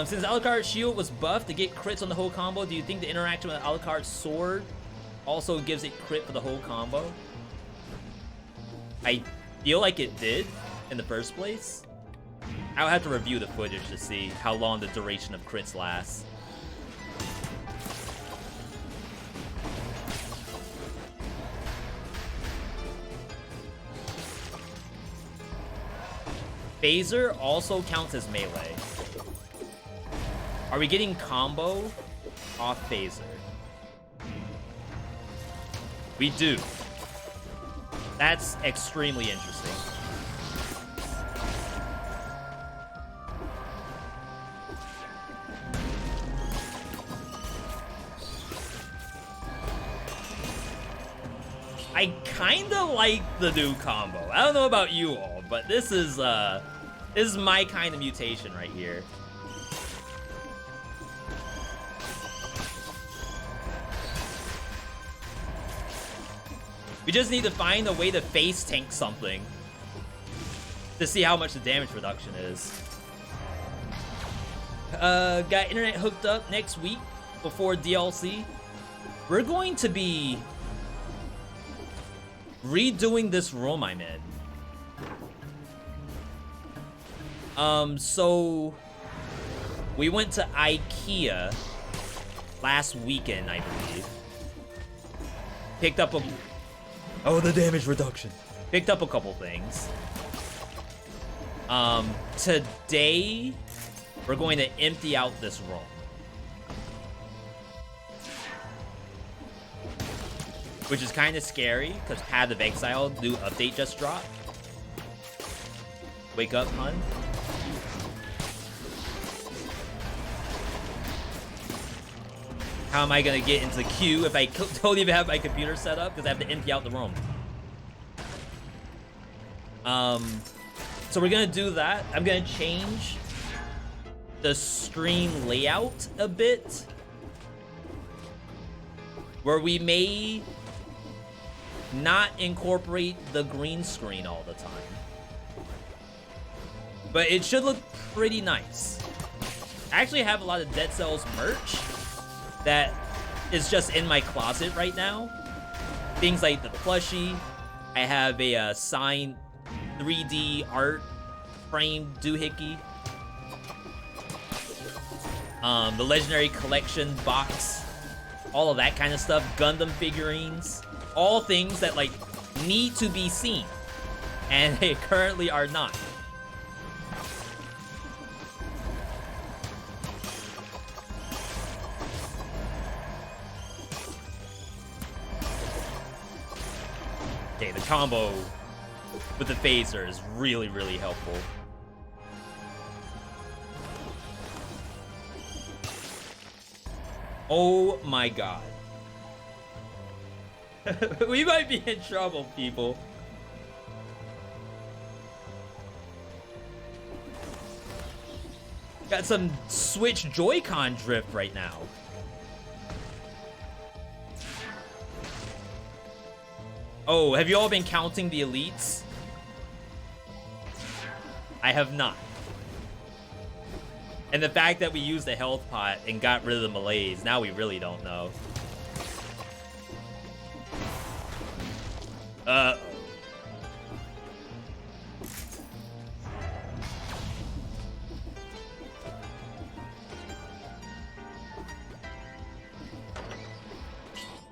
Since Alucard's shield was buffed to get crits on the whole combo, do you think the interaction with Alucard's sword also gives it crit for the whole combo? I feel like it did in the first place. I'll have to review the footage to see how long the duration of crits lasts. Phaser also counts as melee. Are we getting combo off Phaser? We do. That's extremely interesting. I kinda like the new combo. I don't know about you all, but this is my kind of mutation right here. We just need to find a way to face tank something to see how much the damage reduction is. Got internet hooked up next week before DLC. We're going to be redoing this room I'm in. So we went to IKEA last weekend, I believe. Picked up a... Oh, the damage reduction. Picked up a couple things. Today, we're going to empty out this room. Which is kind of scary, because Path of Exile new update just dropped. Wake up, hun. How am I gonna get into the queue if I don't even have my computer set up? Because I have to empty out the room. So we're gonna do that. I'm gonna change the stream layout a bit, where we may not incorporate the green screen all the time. But it should look pretty nice. I actually have a lot of Dead Cells merch that is just in my closet right now. Things like the plushie. I have a signed 3D art frame doohickey. The Legendary Collection box. All of that kind of stuff. Gundam figurines. All things that, like, need to be seen. And they currently are not. Okay, the combo with the phaser is really, really helpful. Oh my god. We might be in trouble, people. Got some Switch Joy-Con drift right now. Oh, have you all been counting the elites? I have not. And the fact that we used the health pot and got rid of the malaise, now we really don't know.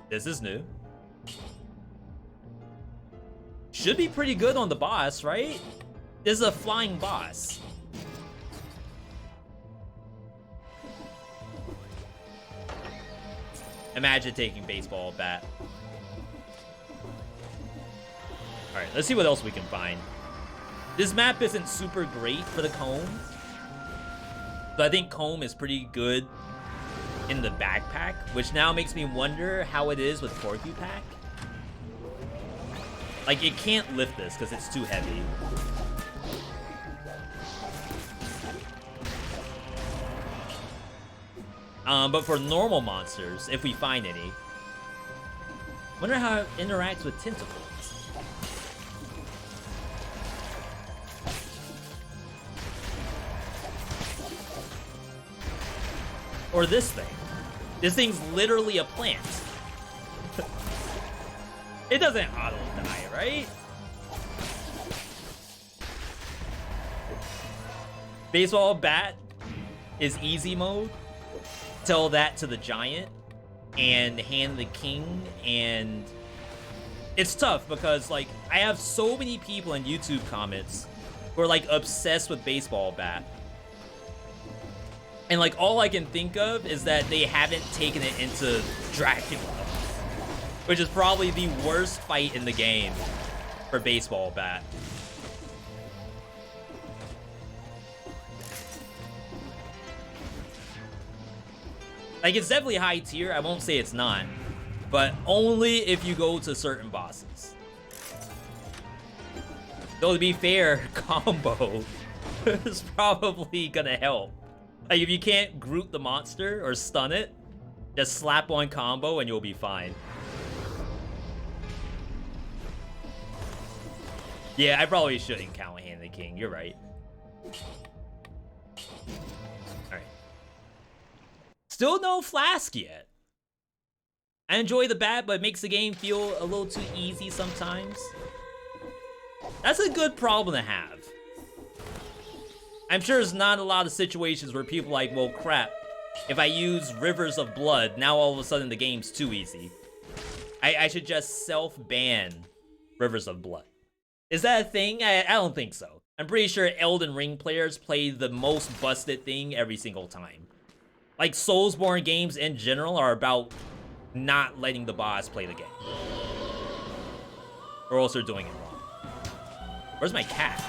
This is new. Should be pretty good on the boss, right? This is a flying boss. Imagine taking baseball bat. Alright, let's see what else we can find. This map isn't super great for the comb, but I think comb is pretty good in the backpack, which now makes me wonder how it is with Porcupack. Like, it can't lift this because it's too heavy. But for normal monsters, if we find any, wonder how it interacts with tentacles. Or this thing. This thing's literally a plant. It doesn't auto-die, right? Baseball bat is easy mode. Tell that to the giant and hand the king, and it's tough because, like, I have so many people in YouTube comments who are, like, obsessed with baseball bat. And, like, all I can think of is that they haven't taken it into Dracula, which is probably the worst fight in the game for baseball bat. Like, it's definitely high tier. I won't say it's not, but only if you go to certain bosses. Though, to be fair, combo is probably gonna help. Like, if you can't group the monster or stun it, just slap on combo and you'll be fine. Yeah, I probably shouldn't count Hand the King. You're right. Alright. Still no flask yet. I enjoy the bat, but it makes the game feel a little too easy sometimes. That's a good problem to have. I'm sure there's not a lot of situations where people are like, well, crap, if I use Rivers of Blood, now all of a sudden the game's too easy. I should just self-ban Rivers of Blood. Is that a thing? I don't think so. I'm pretty sure Elden Ring players play the most busted thing every single time. Like, Soulsborne games in general are about not letting the boss play the game. Or else they're doing it wrong. Where's my cat?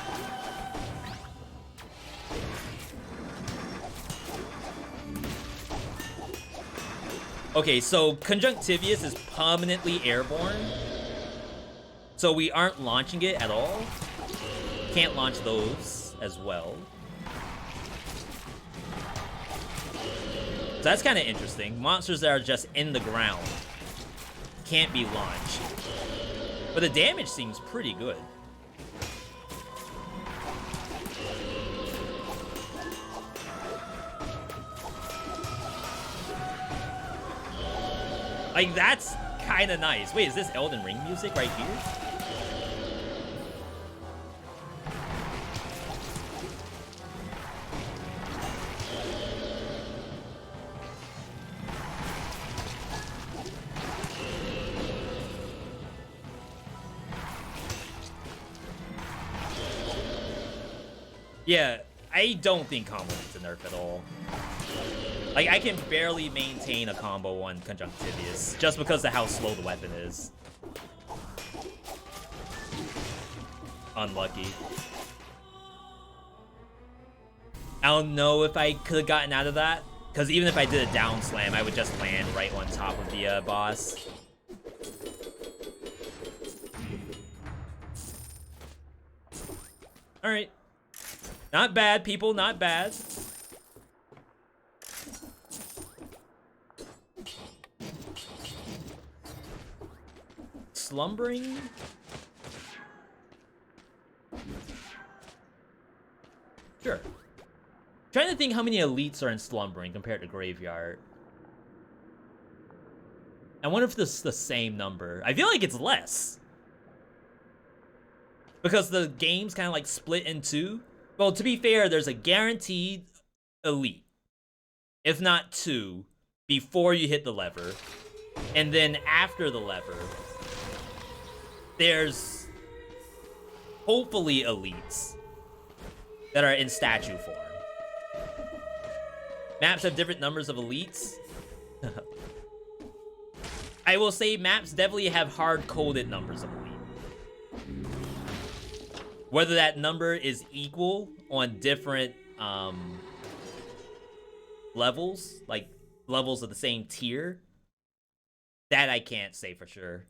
Okay, so Conjunctivius is permanently airborne. So we aren't launching it at all. Can't launch those as well. So that's kind of interesting. Monsters that are just in the ground can't be launched. But the damage seems pretty good. Like, that's kind of nice. Wait, is this Elden Ring music right here? Yeah, I don't think combo needs a nerf at all. Like, I can barely maintain a combo on Conjunctivius just because of how slow the weapon is. Unlucky. I don't know if I could have gotten out of that, because even if I did a down slam, I would just land right on top of the boss. Alright. Not bad, people, not bad. Slumbering? Sure. Trying to think how many elites are in Slumbering compared to Graveyard. I wonder if this is the same number. I feel like it's less. Because the game's kind of like split in two. Well, to be fair, there's a guaranteed elite, if not two, before you hit the lever. And then after the lever, there's hopefully elites that are in statue form. Maps have different numbers of elites. I will say maps definitely have hard-coded numbers of elite. Whether that number is equal on different levels, like levels of the same tier, that I can't say for sure.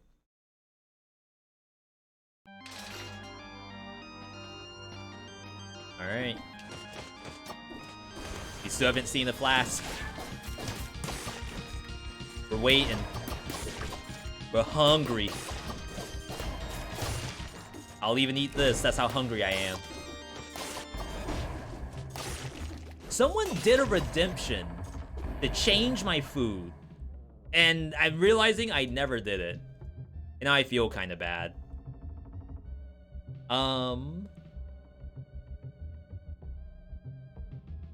Alright. We still haven't seen the flask. We're waiting. We're hungry. I'll even eat this. That's how hungry I am. Someone did a redemption to change my food. And I'm realizing I never did it. And now I feel kind of bad.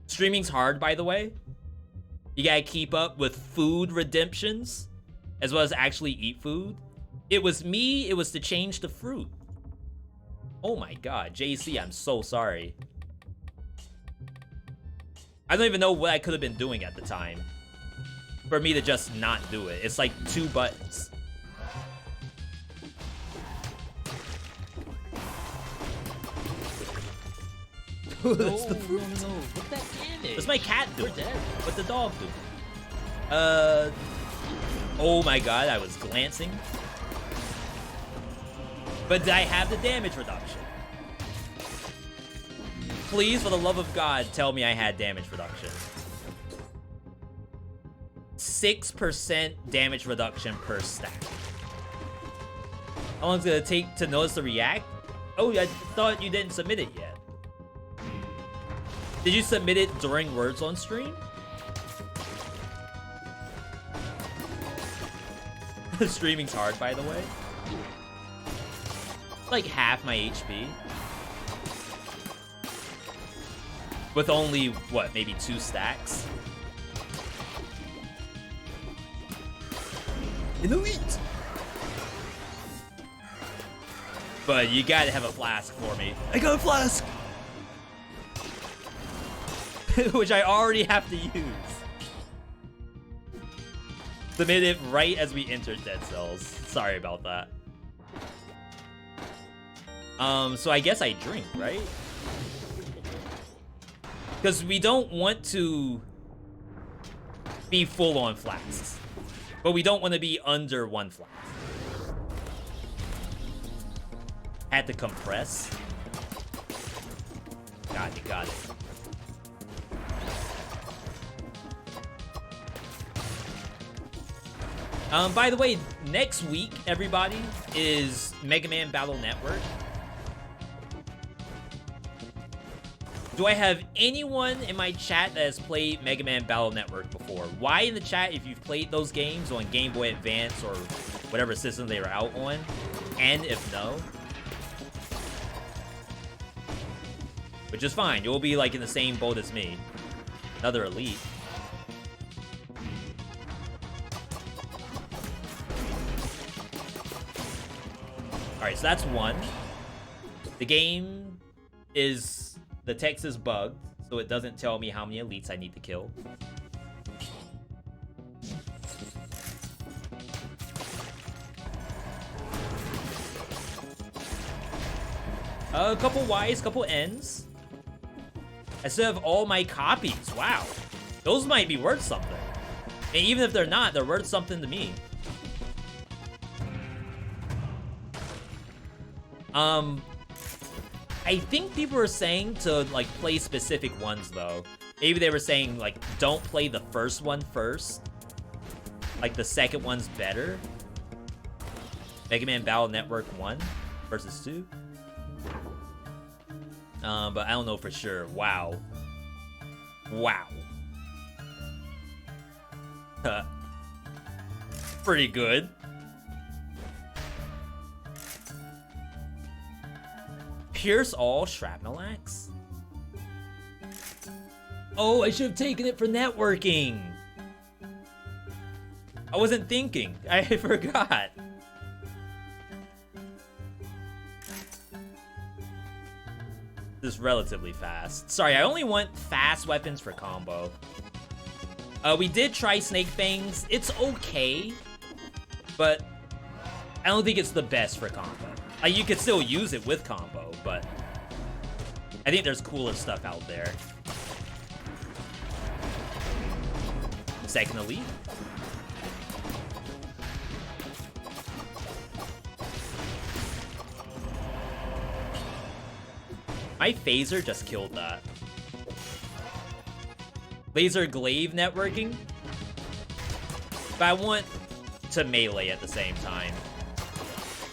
Streaming's hard, by the way. You gotta keep up with food redemptions, as well as actually eat food. It was me, it was to change the fruit. Oh my god, JC, I'm so sorry. I don't even know what I could have been doing at the time for me to just not do it. It's like 2 buttons. That's the fruit. No. What that damage? What's my cat doing? We're dead. What's the dog doing? Oh my god, I was glancing. But did I have the damage reduction? Please, for the love of God, tell me I had damage reduction. 6% damage reduction per stack. How long is it gonna take to notice the react? Oh, I thought you didn't submit it yet. Did you submit it during Words on Stream? Streaming's hard, by the way. Like half my HP. With only, what, maybe 2 stacks? An elite! But you gotta have a flask for me. I got a flask! Which I already have to use. Submit it right as we entered Dead Cells. Sorry about that. So I guess I drink, right? Because we don't want to be full on flasks. But we don't want to be under 1 flask. Had to compress. God, you got it. By the way, next week, everybody, is Mega Man Battle Network. Do I have anyone in my chat that has played Mega Man Battle Network before? Why in the chat if you've played those games on Game Boy Advance or whatever system they were out on? And if no, which is fine. You'll be like in the same boat as me. Another elite. Alright, so that's 1. The game is... The text is bugged, so it doesn't tell me how many elites I need to kill. A couple Ys, couple Ns. I still have all my copies. Wow. Those might be worth something. And even if they're not, they're worth something to me. I think people were saying to, like, play specific ones, though. Maybe they were saying, like, don't play the first one first. Like, the second one's better. Mega Man Battle Network 1 versus 2. But I don't know for sure. Wow. Wow. Pretty good. Pierce all shrapnel axe? Oh, I should have taken it for networking. I wasn't thinking. I forgot. This is relatively fast. Sorry, I only want fast weapons for combo. We did try Snake Fangs. It's okay, but I don't think it's the best for combo. You could still use it with combo, but I think there's cooler stuff out there. Second elite. My phaser just killed that. Laser glaive networking. But I want to melee at the same time.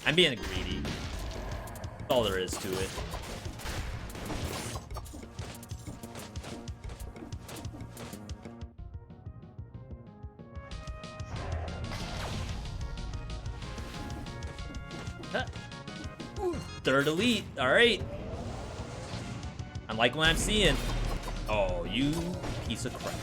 I'm being greedy. That's all there is to it. Huh. Third elite. All right. I like what I'm seeing. Oh, you piece of crap.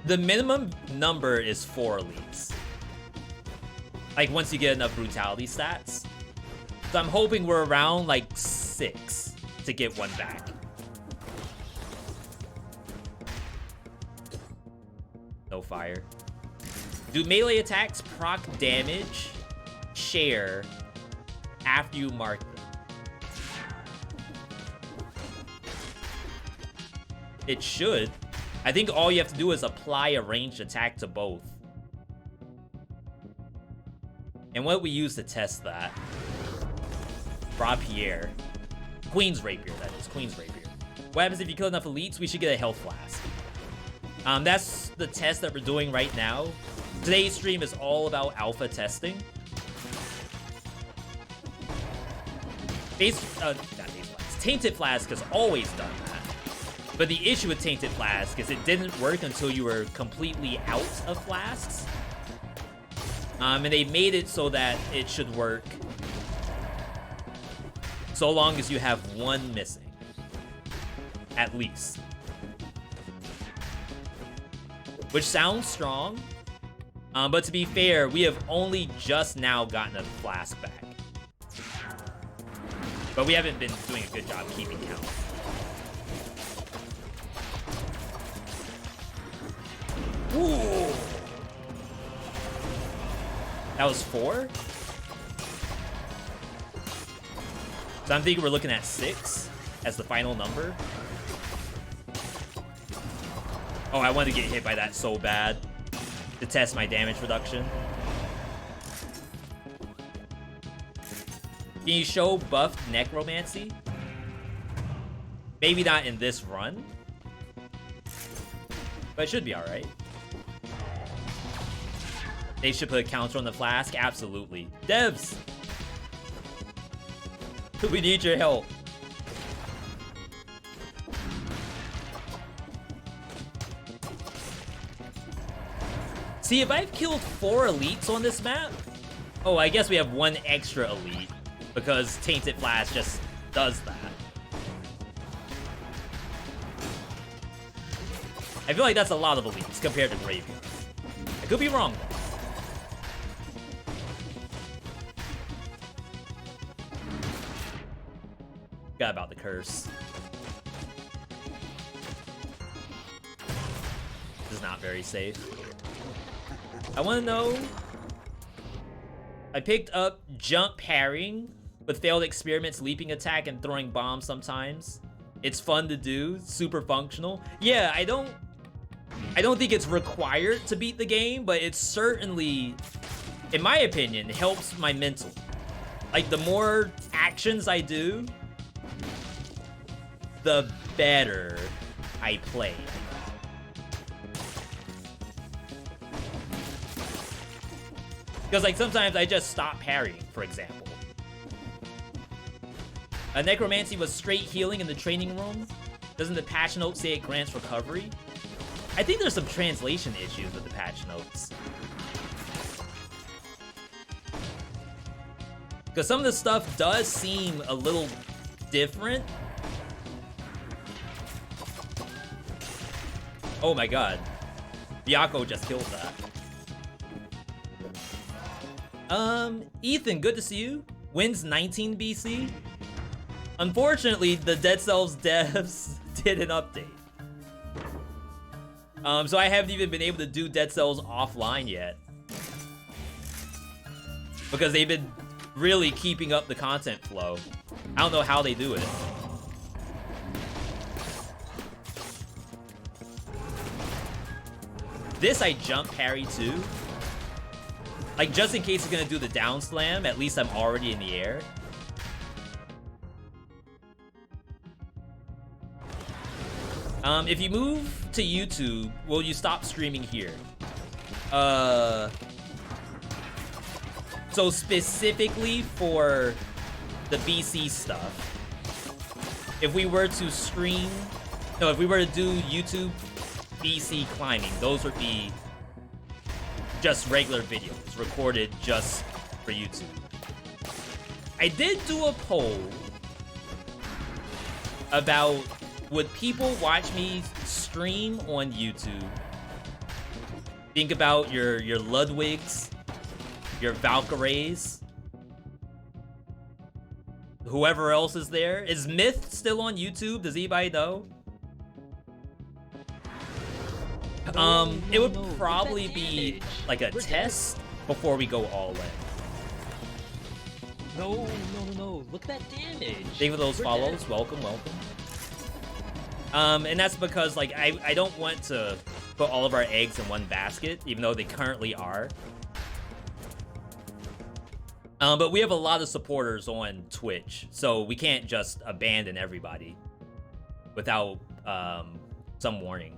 The minimum number is 4 elites. Like, once you get enough brutality stats. So I'm hoping we're around, like, 6 to get one back. No fire. Do melee attacks proc damage share after you mark them? It should. I think all you have to do is apply a ranged attack to both. And what we use to test that? Rapier. Queen's Rapier, that is. Queen's Rapier. What happens if you kill enough elites? We should get a health flask. That's the test that we're doing right now. Today's stream is all about alpha testing. Tainted Flask has always done that. But the issue with Tainted Flask is it didn't work until you were completely out of flasks. And they made it so that it should work so long as you have one missing. At least. Which sounds strong. But to be fair, we have only just now gotten a flask back. But we haven't been doing a good job keeping count. Ooh. That was 4? So I'm thinking we're looking at 6 as the final number. Oh, I wanted to get hit by that so bad to test my damage reduction. Can you show buffed necromancy? Maybe not in this run, but it should be alright. They should put a counter on the flask? Absolutely. Devs! We need your help. See, if I've killed 4 elites on this map... Oh, I guess we have 1 extra elite, because Tainted Flask just does that. I feel like that's a lot of elites compared to Graveyard. I could be wrong, though. Forgot about the curse. This is not very safe. I want to know... I picked up jump parrying with failed experiments, leaping attack, and throwing bombs sometimes. It's fun to do, super functional. Yeah, I don't think it's required to beat the game, but it certainly, in my opinion, helps my mental. Like, the more actions I do, the better I play. Because, like, sometimes I just stop parrying, for example. Necromancy was straight healing in the training room. Doesn't the patch note say it grants recovery? I think there's some translation issues with the patch notes. Because some of the stuff does seem a little different. Oh my god. Byakko just killed that. Ethan, good to see you. Wins 19 BC. Unfortunately, the Dead Cells devs did an update. So I haven't even been able to do Dead Cells offline yet. because they've been really keeping up the content flow. I don't know how they do it. This I jump parry too. Like, just in case it's gonna do the down slam, at least I'm already in the air. If you move to YouTube, will you stop streaming here? So specifically for the BC stuff, if we were to stream, no, if we were to do YouTube BC climbing, those would be just regular videos recorded just for YouTube. I did do a poll about would people watch me stream on YouTube. Think about your Ludwigs, your Valkyries, whoever else is there. Is Myth still on YouTube? Does anybody know? It would probably be like a test before we go all in. No. Look at that damage. Thank you for those follows. Welcome. And that's because, like, I don't want to put all of our eggs in one basket, even though they currently are. But we have a lot of supporters on Twitch, so we can't just abandon everybody without some warning.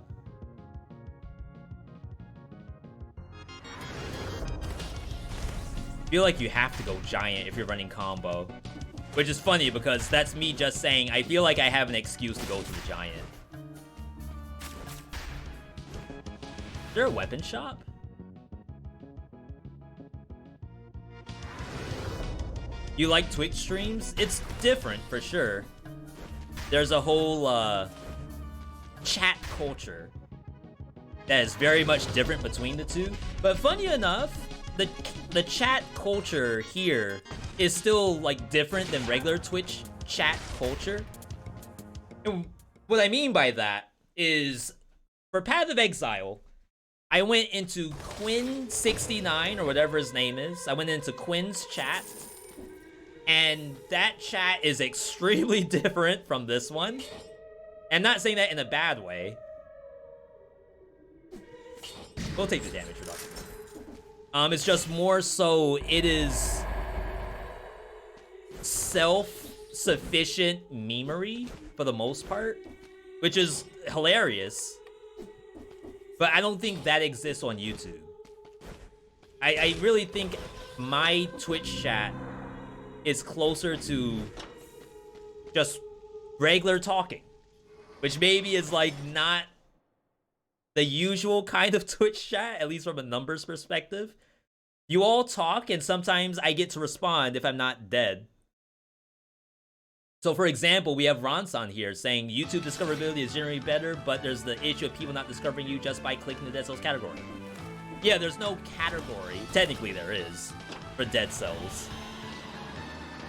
I feel like you have to go giant if you're running combo. Which is funny because that's me just saying I feel like I have an excuse to go to the giant. Is there a weapon shop? You like Twitch streams? It's different for sure. There's a whole chat culture that is very much different between the two. But funny enough, the chat culture here is still like different than regular Twitch chat culture. And what I mean by that is, for Path of Exile, I went into Quinn69 or whatever his name is. I went into Quinn's chat, and that chat is extremely different from this one. I'm not saying that in a bad way. We'll take the damage reduction. It's just more so it is self-sufficient memery for the most part, which is hilarious. But I don't think that exists on YouTube. I really think my Twitch chat is closer to just regular talking, which maybe is like not the usual kind of Twitch chat, at least from a numbers perspective. You all talk, and sometimes I get to respond if I'm not dead. So for example, we have Ronson here saying YouTube discoverability is generally better, but there's the issue of people not discovering you just by clicking the Dead Cells category. Yeah, there's no category. Technically there is for Dead Cells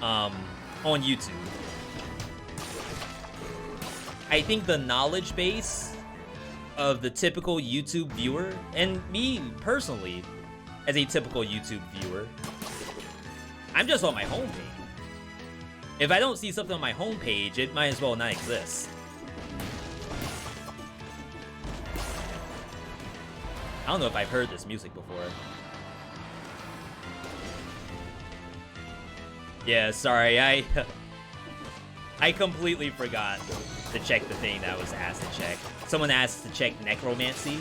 on YouTube. I think the knowledge base of the typical YouTube viewer, and me personally as a typical YouTube viewer, I'm just on my homepage. If I don't see something on my homepage, it might as well not exist. I don't know if I've heard this music before. Yeah, sorry, I completely forgot to check the thing that I was asked to check. Someone asked to check necromancy.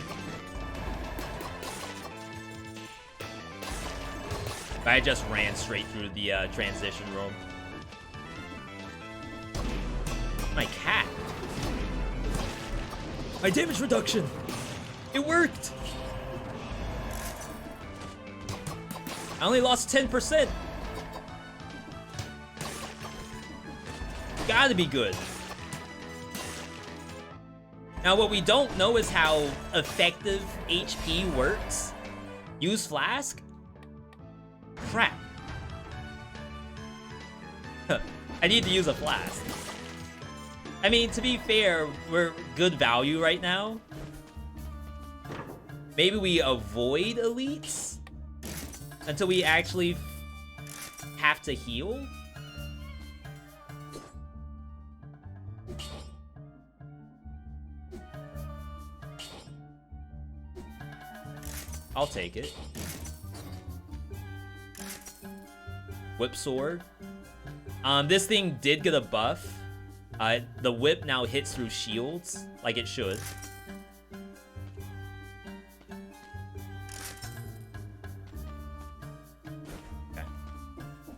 I just ran straight through the transition room. My cat. My damage reduction. It worked. I only lost 10%. Gotta be good. Now, what we don't know is how effective HP works. Use flask? Crap. I need to use a flask. I mean, to be fair, we're good value right now. Maybe we avoid elites until we actually have to heal? I'll take it. Whip sword. This thing did get a buff. The whip now hits through shields, like it should. Okay.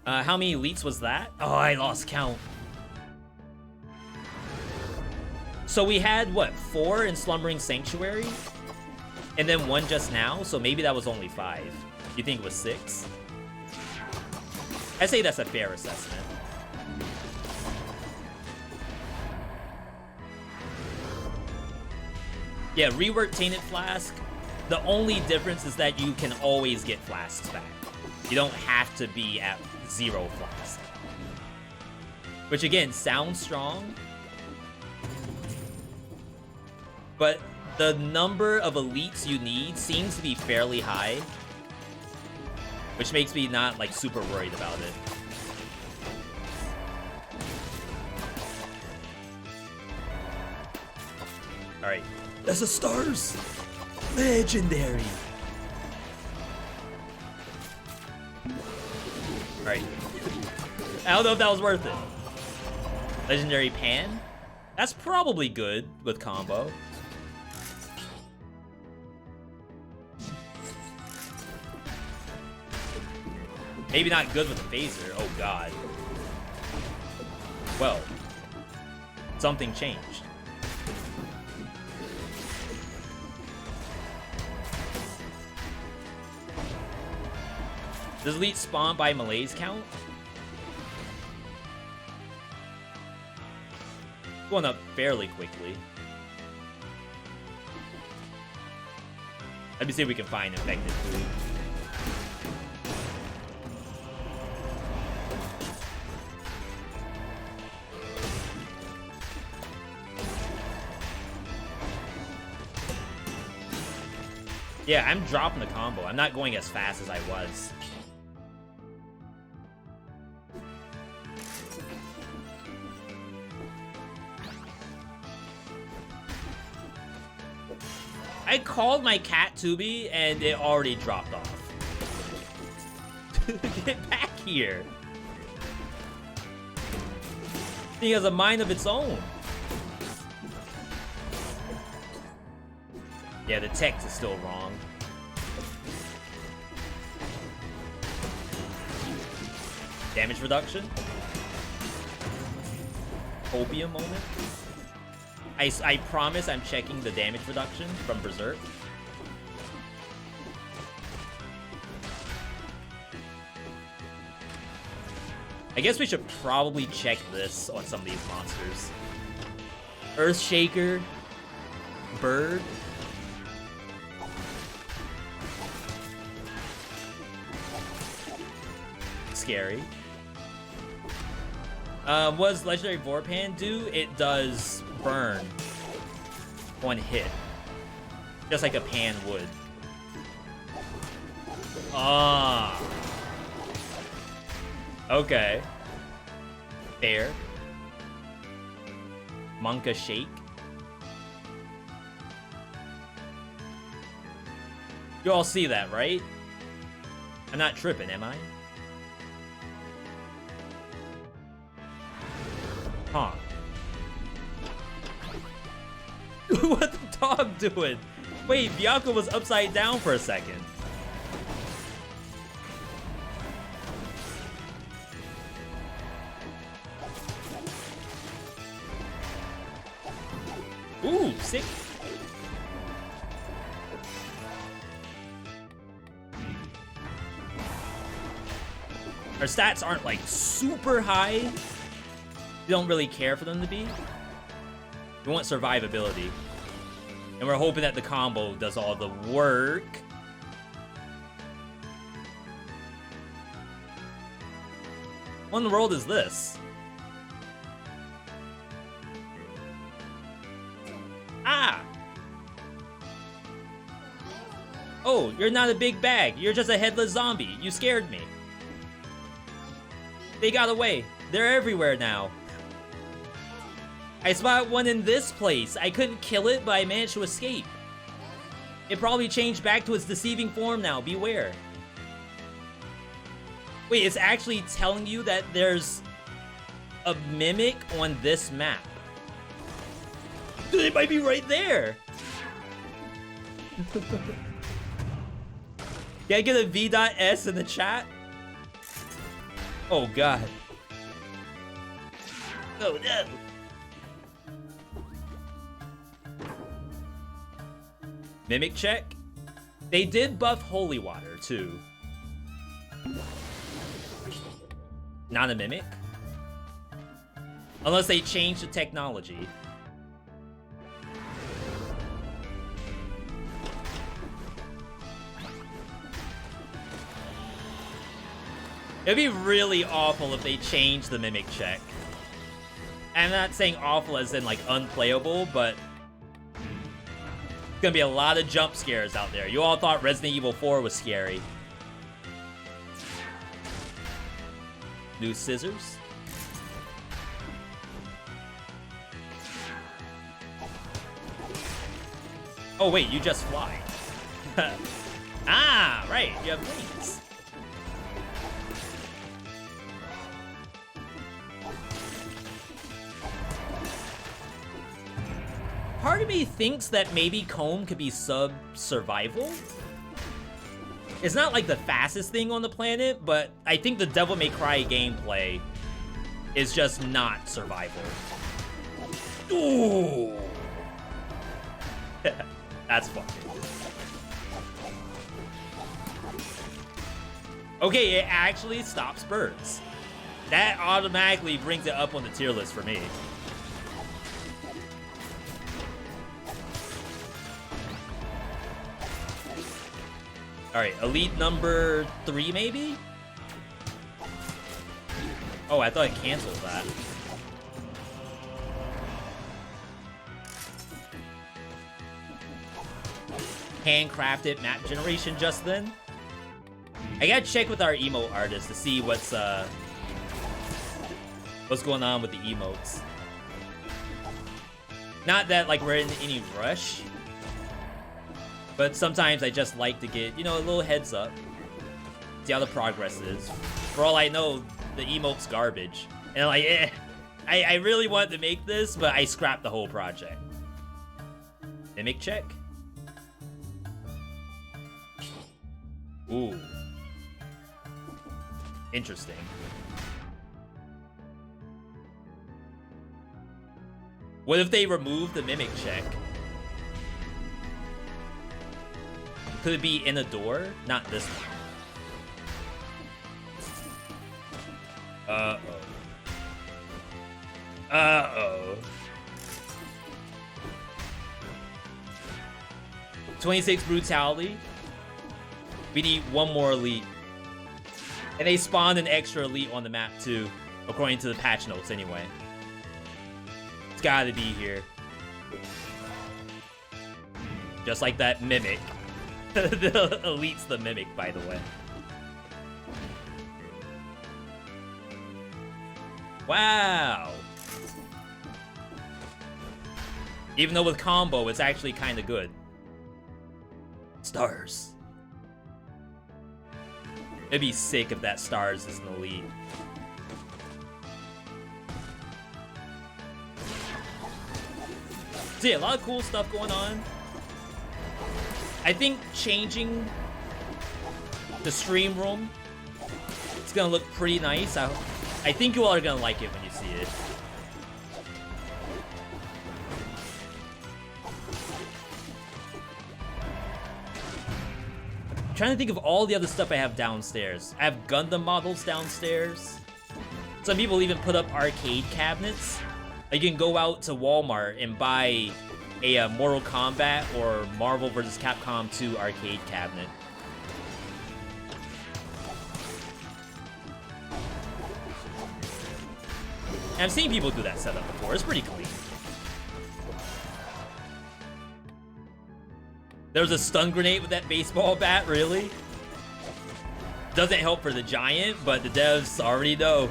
How many elites was that? Oh, I lost count. So we had, what, 4 in Slumbering Sanctuary? And then 1 just now, so maybe that was only 5. You think it was 6? I say that's a fair assessment. Yeah, rework Tainted Flask. The only difference is that you can always get flasks back. You don't have to be at 0 flask. Which again, sounds strong. But the number of elites you need seems to be fairly high. Which makes me not, like, super worried about it. Alright. That's a stars! Legendary! Alright. I don't know if that was worth it. Legendary Pan? That's probably good with combo. Maybe not good with the phaser. Oh god. Well, something changed. Does elite spawn by malaise count? Going up fairly quickly. Let me see if we can find infected food. Yeah, I'm dropping the combo. I'm not going as fast as I was. I called my cat Tubi and it already dropped off. Get back here. He has a mind of its own. Yeah, the text is still wrong. Damage reduction. Opium moment. I promise I'm checking the damage reduction from Berserk. I guess we should probably check this on some of these monsters. Earthshaker. Bird. Scary. What does Legendary Vorpan do? It does burn on hit. Just like a pan would. Ah. Okay. Fair. Monka Shake. You all see that, right? I'm not tripping, am I? Huh. What the dog doing? Wait, Bianca was upside down for a second. Ooh, sick. Our stats aren't like super high. We don't really care for them to be. We want survivability. And we're hoping that the combo does all the work. What in the world is this? Ah! Oh, you're not a big bag. You're just a headless zombie. You scared me. They got away. They're everywhere now. I spotted one in this place. I couldn't kill it, but I managed to escape. It probably changed back to its deceiving form now. Beware. Wait, it's actually telling you that there's a mimic on this map. Dude, it might be right there. Can I get a V.S in the chat? Oh god. Oh no. Mimic check? They did buff Holy Water too. Not a mimic? Unless they changed the technology. It'd be really awful if they changed the mimic check. I'm not saying awful as in like unplayable, but it's gonna be a lot of jump scares out there. You all thought Resident Evil 4 was scary. New scissors. Oh wait, you just fly. Ah, right, you have wings. Part of me thinks that maybe Comb could be sub-survival. It's not like the fastest thing on the planet, but I think the Devil May Cry gameplay is just not survival. Ooh! That's funny. Okay, it actually stops birds. That automatically brings it up on the tier list for me. Alright, elite number 3 maybe? Oh, I thought it canceled that. Handcrafted map generation just then. I gotta check with our emote artist to see what's going on with the emotes. Not that like we're in any rush, but sometimes I just like to get, you know, a little heads up. See how the progress is. For all I know, the emote's garbage. And I'm like, I really wanted to make this, but I scrapped the whole project. Mimic check. Ooh. Interesting. What if they remove the mimic check? Could it be in a door? Not this one. Uh-oh. Uh-oh. 26 brutality. We need one more elite. And they spawned an extra elite on the map too, according to the patch notes anyway. It's gotta be here. Just like that mimic. The elite's the mimic, by the way. Wow. Even though with combo, it's actually kind of good. Stars. It'd be sick if that Stars is an elite. So yeah, a lot of cool stuff going on. I think changing the stream room, it's gonna look pretty nice. I think you all are gonna like it when you see it. I'm trying to think of all the other stuff I have downstairs. I have Gundam models downstairs. Some people even put up arcade cabinets. You can go out to Walmart and buy a Mortal Kombat or Marvel vs. Capcom 2 arcade cabinet. And I've seen people do that setup before. It's pretty clean. There was a stun grenade with that baseball bat, really? Doesn't help for the giant, but the devs already know.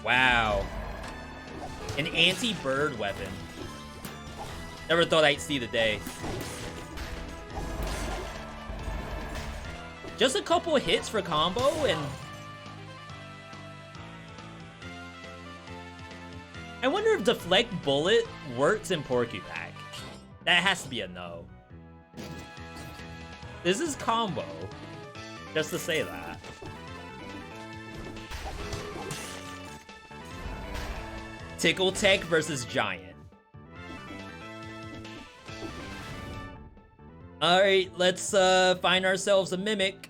Wow. An anti-bird weapon. Never thought I'd see the day. Just a couple hits for combo and... I wonder if Deflect Bullet works in Porcupine. That has to be a no. This is combo. Just to say that. Tickle Tech versus Giant. Alright, let's find ourselves a Mimic.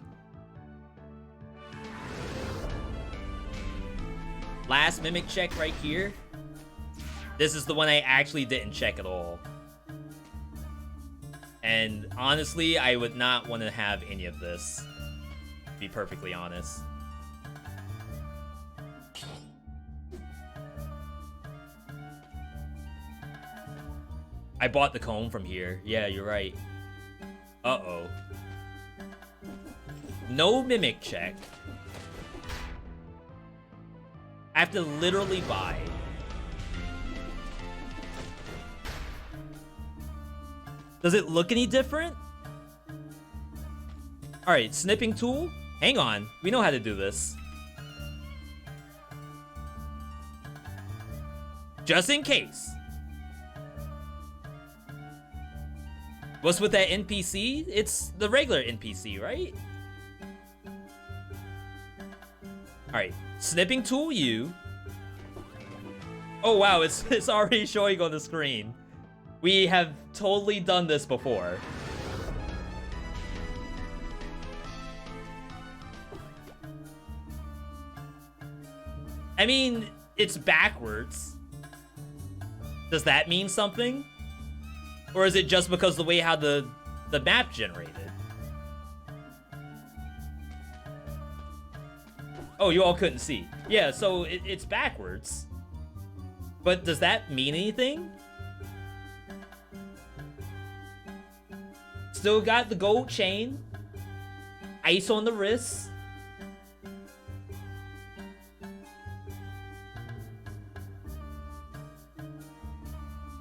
Last Mimic check right here. This is the one I actually didn't check at all. And honestly, I would not want to have any of this, to be perfectly honest. I bought the comb from here. Yeah, you're right. Uh-oh. No Mimic check. I have to literally buy. Does it look any different? Alright, snipping tool? Hang on, we know how to do this. Just in case. What's with that NPC? It's the regular NPC, right? Alright, snipping tool U. Oh wow, it's already showing on the screen. We have totally done this before. I mean, it's backwards. Does that mean something? Or is it just because the way how the map generated? Oh, you all couldn't see. Yeah, so it's backwards. But does that mean anything? Still got the gold chain. Ice on the wrist.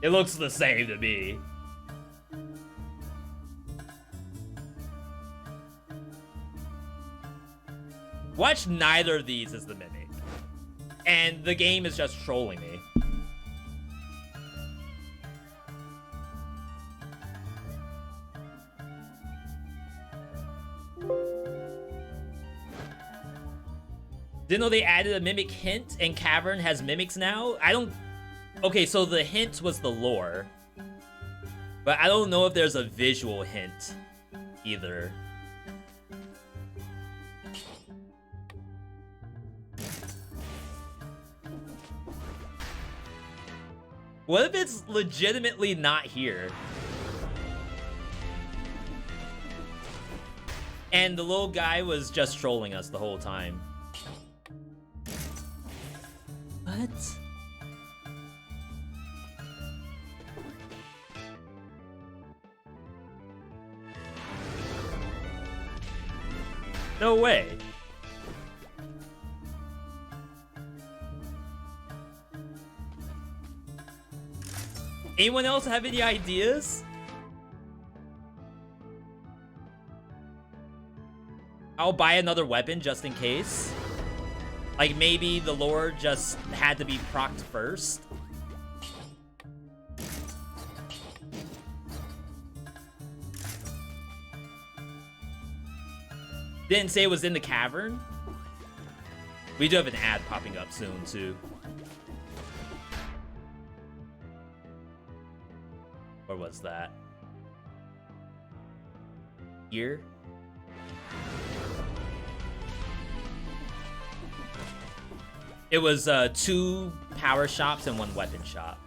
It looks the same to me. Watch neither of these as the Mimic. And the game is just trolling me. Didn't know they added a Mimic hint and Cavern has Mimics now? I don't... Okay, so the hint was the lore. But I don't know if there's a visual hint either. What if it's legitimately not here? And the little guy was just trolling us the whole time. What? No way. Anyone else have any ideas? I'll buy another weapon just in case. Like maybe the lore just had to be procced first. Didn't say it was in the cavern. We do have an ad popping up soon too. Or was that? Here? It was 2 power shops and 1 weapon shop.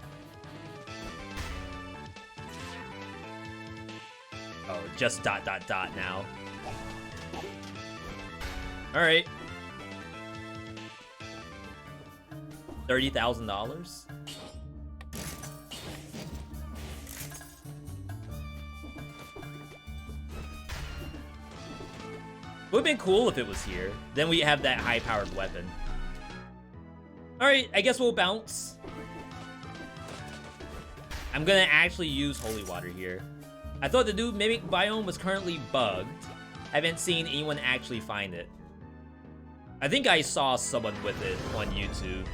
Oh, just ... now. Alright. $30,000? Would've been cool if it was here. Then we have that high-powered weapon. Alright, I guess we'll bounce. I'm gonna actually use holy water here. I thought the new mimic biome was currently bugged. I haven't seen anyone actually find it. I think I saw someone with it on YouTube,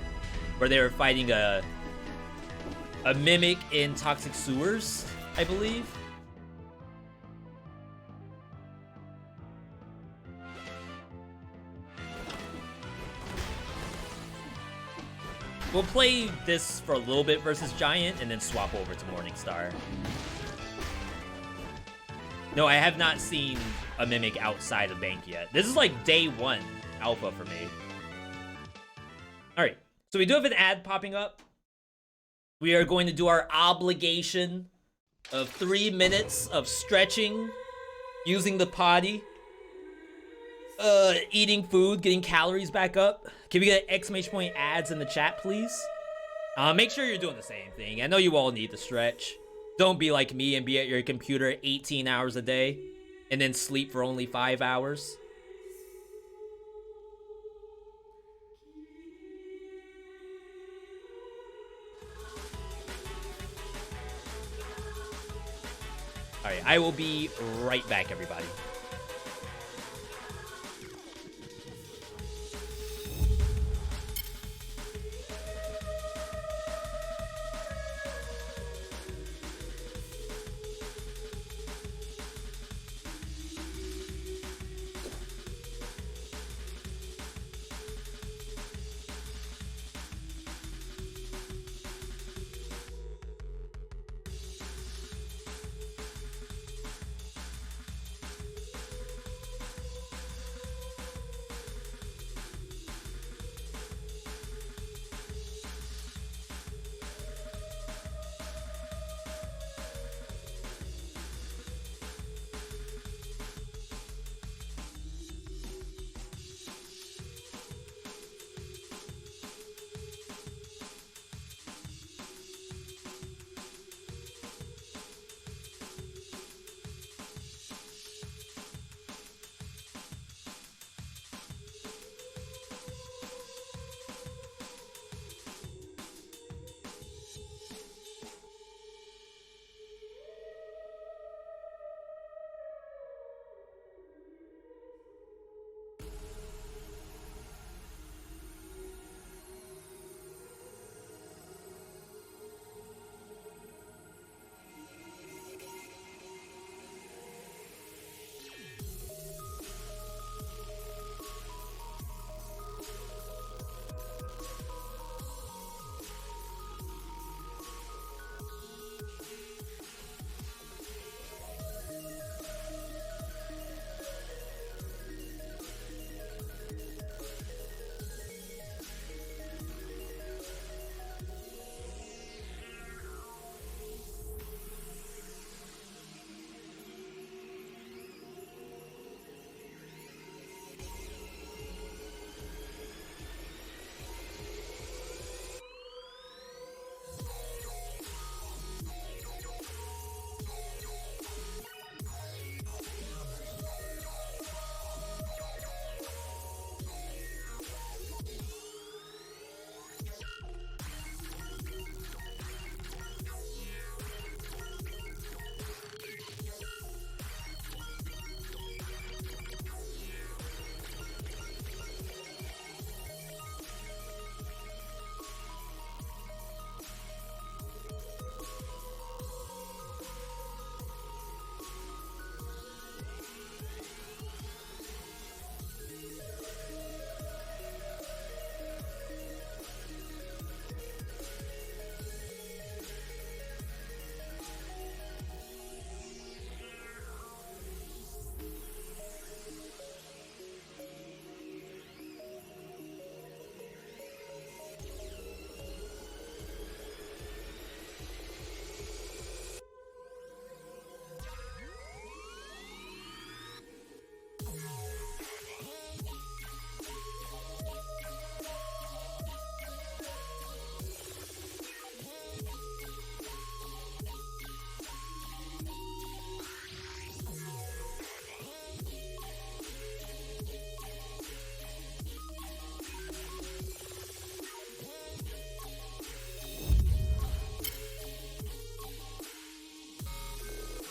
where they were fighting a mimic in toxic sewers, I believe. We'll play this for a little bit versus Giant, and then swap over to Morningstar. No, I have not seen a Mimic outside of Bank yet. This is like day 1 alpha for me. Alright, so we do have an ad popping up. We are going to do our obligation of 3 minutes of stretching, using the potty, eating food, getting calories back up. Can we get exclamation point ads in the chat, please? Make sure you're doing the same thing. I know you all need to stretch. Don't be like me and be at your computer 18 hours a day and then sleep for only 5 hours. Alright, I will be right back, everybody.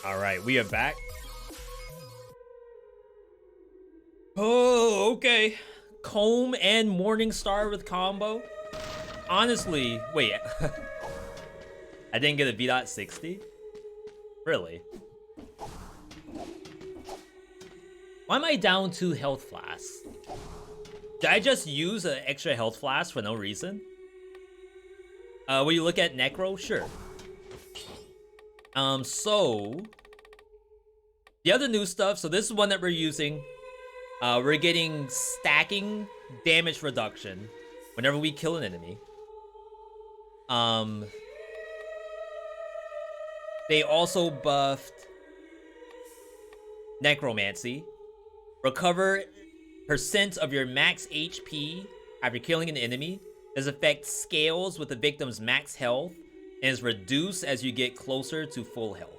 All right, we are back. Oh, okay. Comb and Morningstar with combo. Honestly, wait. I didn't get a V.60? Really? Why am I down 2 health flasks? Did I just use an extra health flask for no reason? Will you look at Necro? Sure. So... the other new stuff, so this is one that we're using. We're getting stacking damage reduction whenever we kill an enemy. They also buffed Necromancy. Recover % of your max HP after killing an enemy. This effect scales with the victim's max health and is reduced as you get closer to full health.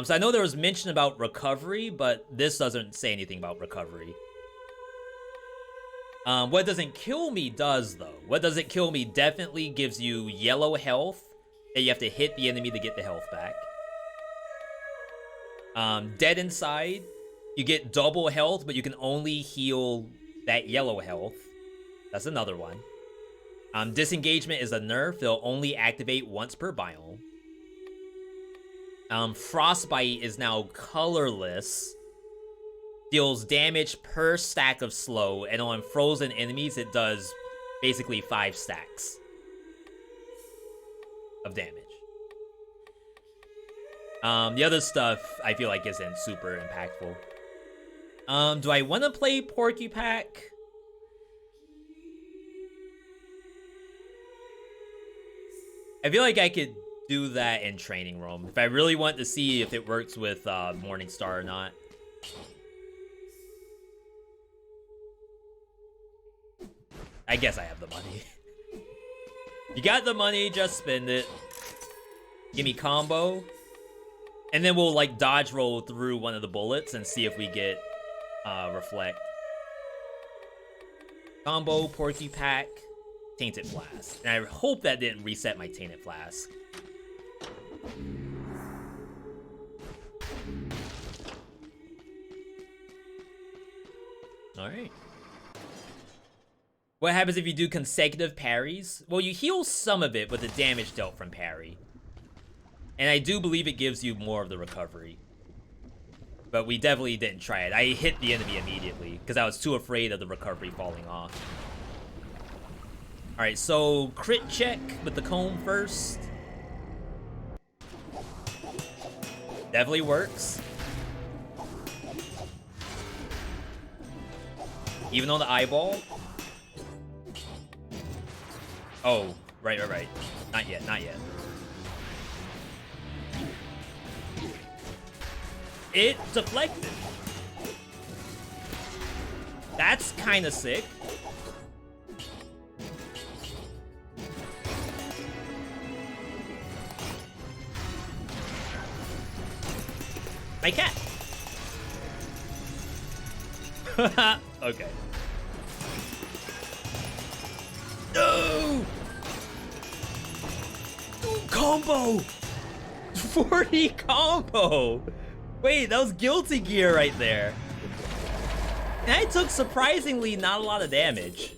So I know there was mention about recovery, but this doesn't say anything about recovery. What doesn't kill me does, though. What doesn't kill me definitely gives you yellow health that you have to hit the enemy to get the health back. Dead Inside, you get double health, but you can only heal that yellow health. That's another one. Disengagement is a nerf. They'll only activate once per biome. Frostbite is now colorless. Deals damage per stack of slow, and on frozen enemies, it does basically 5 stacks of damage. The other stuff I feel like isn't super impactful. Do I want to play Porcupine? I feel like I could do that in training room if I really want to see if it works with Morningstar or not. I guess I have the money. You got the money, just spend it. Give me combo. And then we'll like dodge roll through one of the bullets and see if we get reflect. Combo, Porcupine, Tainted Flask. And I hope that didn't reset my Tainted Flask. Alright. What happens if you do consecutive parries? Well, you heal some of it with the damage dealt from parry. And I do believe it gives you more of the recovery. But we definitely didn't try it. I hit the enemy immediately because I was too afraid of the recovery falling off. Alright, so crit check with the comb first. Definitely works. Even on the eyeball. Oh, right. Not yet. It deflected. That's kind of sick. My cat. Okay. No! Dude, combo! 40 combo! Wait, that was Guilty Gear right there. And I took surprisingly not a lot of damage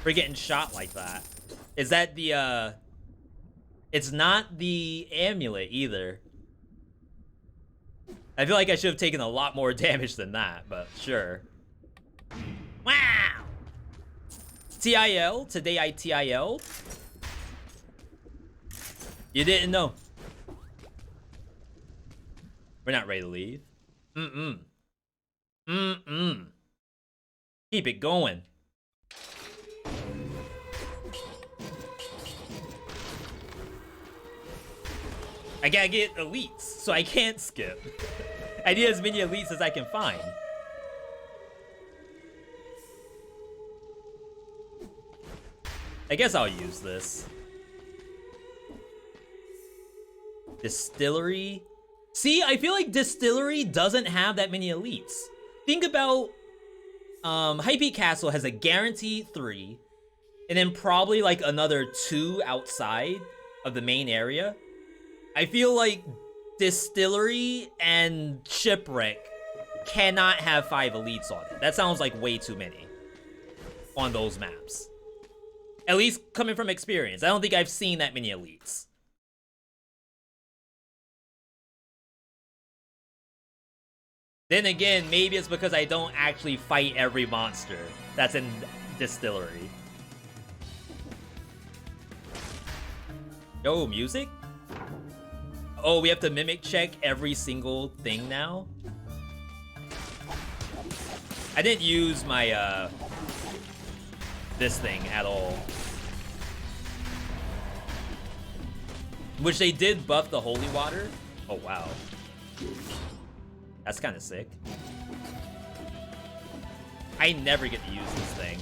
for getting shot like that. Is that the, It's not the amulet either. I feel like I should have taken a lot more damage than that, but sure. Wow! TIL, today I TIL'd. You didn't know. We're not ready to leave. Keep it going. I gotta get elites, so I can't skip. I need as many elites as I can find. I guess I'll use this. Distillery. See, I feel like Distillery doesn't have that many elites. Think about Hype Castle has a guaranteed 3, and then probably like another 2 outside of the main area. I feel like Distillery and Shipwreck cannot have 5 elites on it. That sounds like way too many on those maps. At least coming from experience. I don't think I've seen that many elites. Then again, maybe it's because I don't actually fight every monster that's in Distillery. Yo, music? Oh, we have to mimic check every single thing now? I didn't use my, this thing at all. Which they did buff the holy water. Oh, wow. That's kind of sick. I never get to use this thing.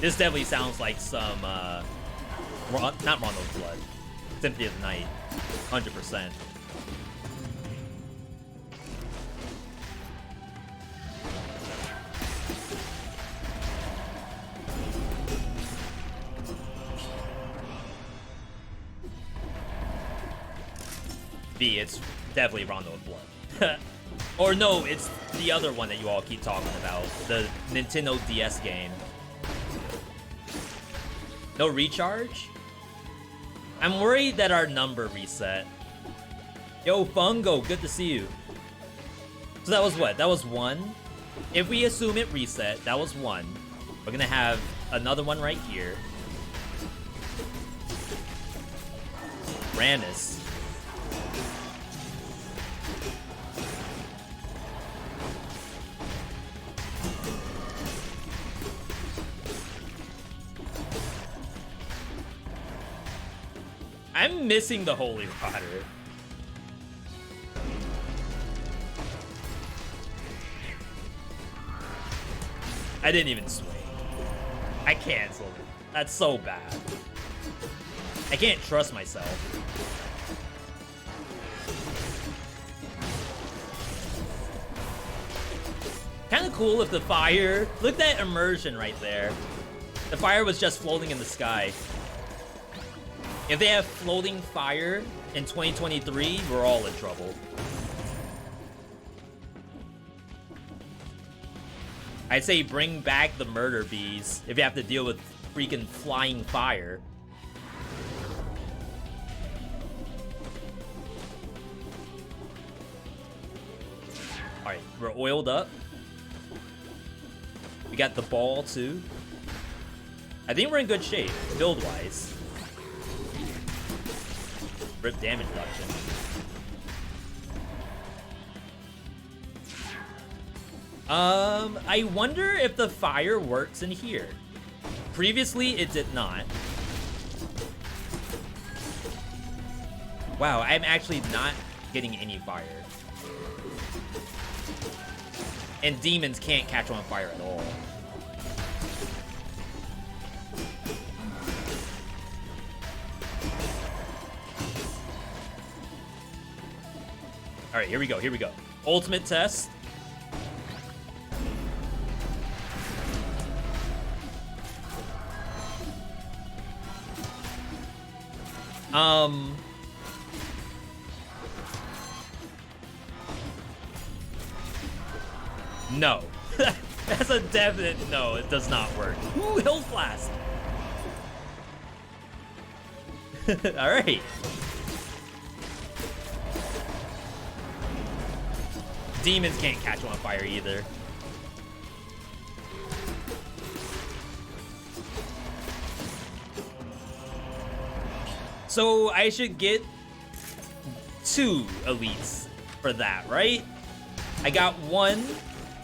This definitely sounds like some, not Rondo's Blood. Symphony of the Night. 100%. It's definitely Rondo's Blood. Or no, it's the other one that you all keep talking about. The Nintendo DS game. No recharge? I'm worried that our number reset. Yo, Fungo, good to see you. So that was what? That was 1. If we assume it reset, that was 1. We're gonna have another one right here. Rannis. I'm missing the holy water. I didn't even swing. I canceled it. That's so bad. I can't trust myself. Kind of cool if the fire... Look at that immersion right there. The fire was just floating in the sky. If they have floating fire in 2023, we're all in trouble. I'd say bring back the murder bees if you have to deal with freaking flying fire. Alright, we're oiled up. We got the ball too. I think we're in good shape, build-wise. Rip damage reduction. I wonder if the fire works in here. Previously, it did not. Wow, I'm actually not getting any fire. And demons can't catch on fire at all. All right, here we go, here we go. Ultimate test. No. That's a definite no, it does not work. Ooh, Hill's Blast. All right. Demons can't catch him on fire either. So I should get 2 elites for that, right? I got 1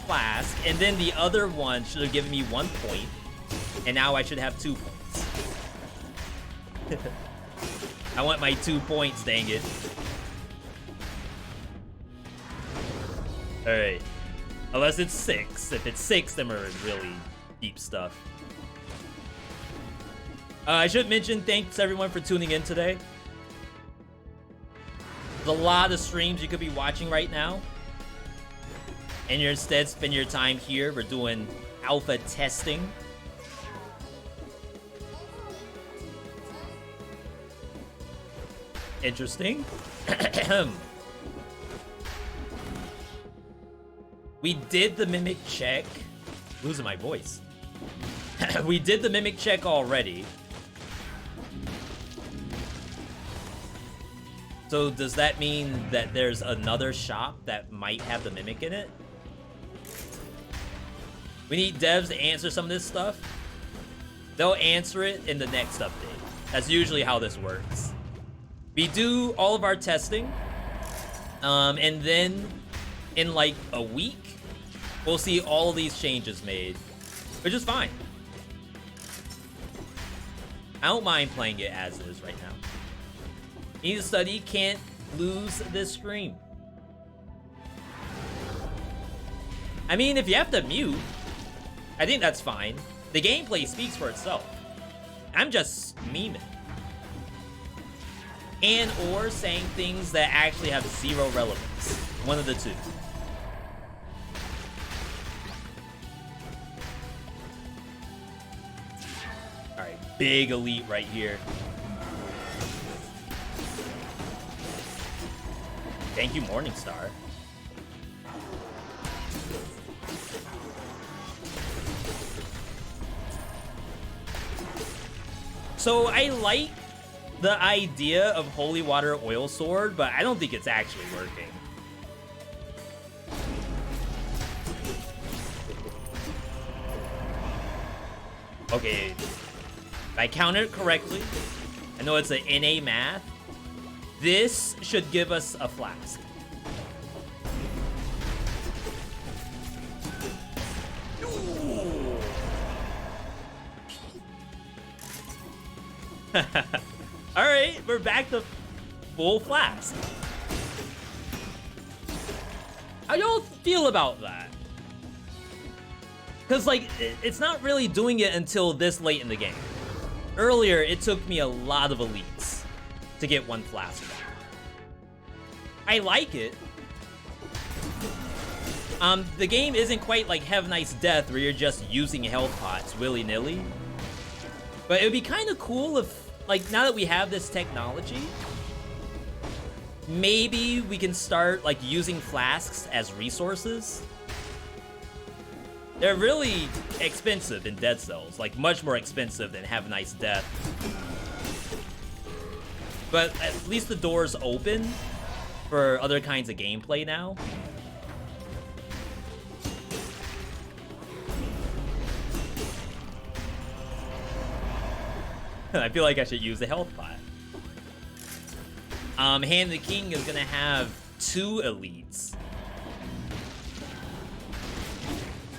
flask, and then the other one should have given me 1 point, and now I should have 2 points. I want my 2 points, dang it. Alright. Unless it's 6. If it's 6, then we're in really deep stuff. I should mention thanks everyone for tuning in today. There's a lot of streams you could be watching right now. And you instead spend your time here. We're doing alpha testing Interesting. We did the mimic check. Losing my voice. We did the mimic check already. So does that mean that there's another shop that might have the mimic in it? We need devs to answer some of this stuff. They'll answer it in the next update. That's usually how this works. We do all of our testing, and then in like a week, we'll see all of these changes made, which is fine. I don't mind playing it as is right now. Need to study, can't lose this stream. I mean, if you have to mute, I think that's fine. The gameplay speaks for itself. I'm just memeing. And or saying things that actually have zero relevance. One of the two. Alright, big elite right here. Thank you, Morningstar. So I like the idea of Holy Water Oil Sword, but I don't think it's actually working. Okay, if I counted it correctly, I know it's an NA math. This should give us a flask. Alright, we're back to full flask. How y'all feel about that? Because, like, it's not really doing it until this late in the game. Earlier, it took me a lot of elites to get one flask. I like it. The game isn't quite like Have Nice Death where you're just using health pots willy-nilly. But it would be kind of cool if, like, now that we have this technology, maybe we can start, like, using flasks as resources. They're really expensive in Dead Cells, like, much more expensive than Have a Nice Death. But at least the door's open for other kinds of gameplay now. I feel like I should use the health pot. Hand the King is gonna have 2 elites.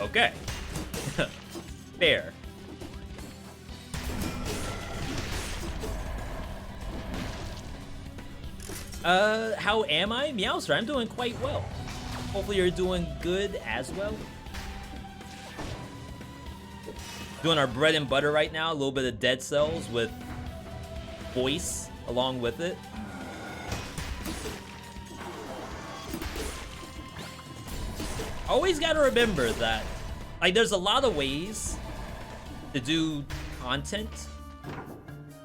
Okay. Fair. How am I? Meowster, I'm doing quite well. Hopefully you're doing good as well. Doing our bread and butter right now, a little bit of Dead Cells with voice along with it. Always gotta remember that, like, there's a lot of ways to do content,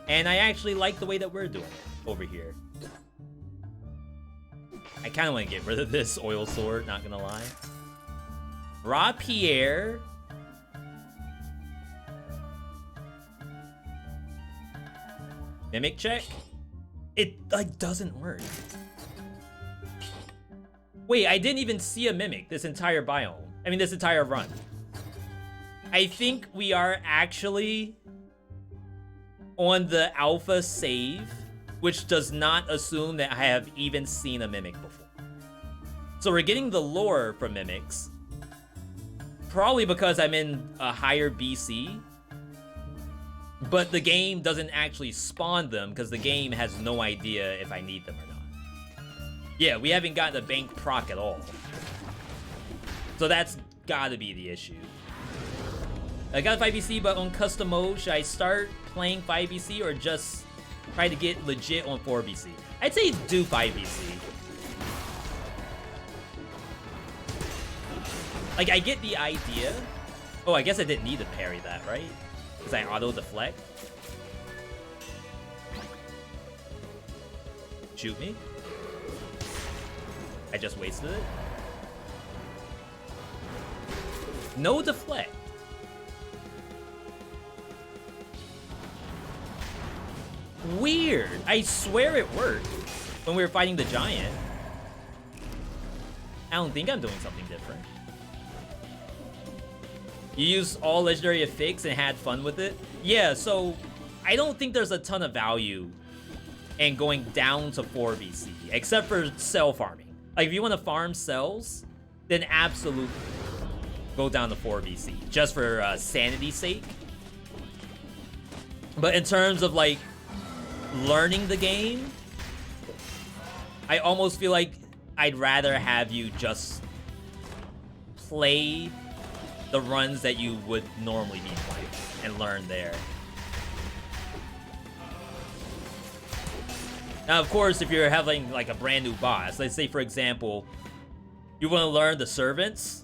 and I actually like the way that we're doing it over here. I kind of want to get rid of this oil sword, not gonna lie. Ra Pierre. Mimic check? It, like, doesn't work. Wait, I didn't even see a mimic this entire biome. I mean, this entire run. I think we are actually on the alpha save, which does not assume that I have even seen a mimic before. So we're getting the lore from mimics. Probably because I'm in a higher BC. But the game doesn't actually spawn them because the game has no idea if I need them or not. Yeah, we haven't gotten a bank proc at all. So that's gotta be the issue. I got a 5BC, but on custom mode, should I start playing 5BC or just try to get legit on 4BC? I'd say do 5BC. Like, I get the idea. Oh, I guess I didn't need to parry that, right? Because I auto-deflect. Shoot me. I just wasted it. No deflect. Weird. I swear it worked when we were fighting the giant. I don't think I'm doing something different. You used all legendary affix and had fun with it? Yeah, so I don't think there's a ton of value in going down to 4 VC, except for cell farming. Like, if you want to farm cells, then absolutely go down to 4 VC, just for sanity's sake. But in terms of, like, learning the game, I almost feel like I'd rather have you just play the runs that you would normally be playing and learn there. Now, of course, if you're having like a brand new boss, let's say, for example, you want to learn the servants.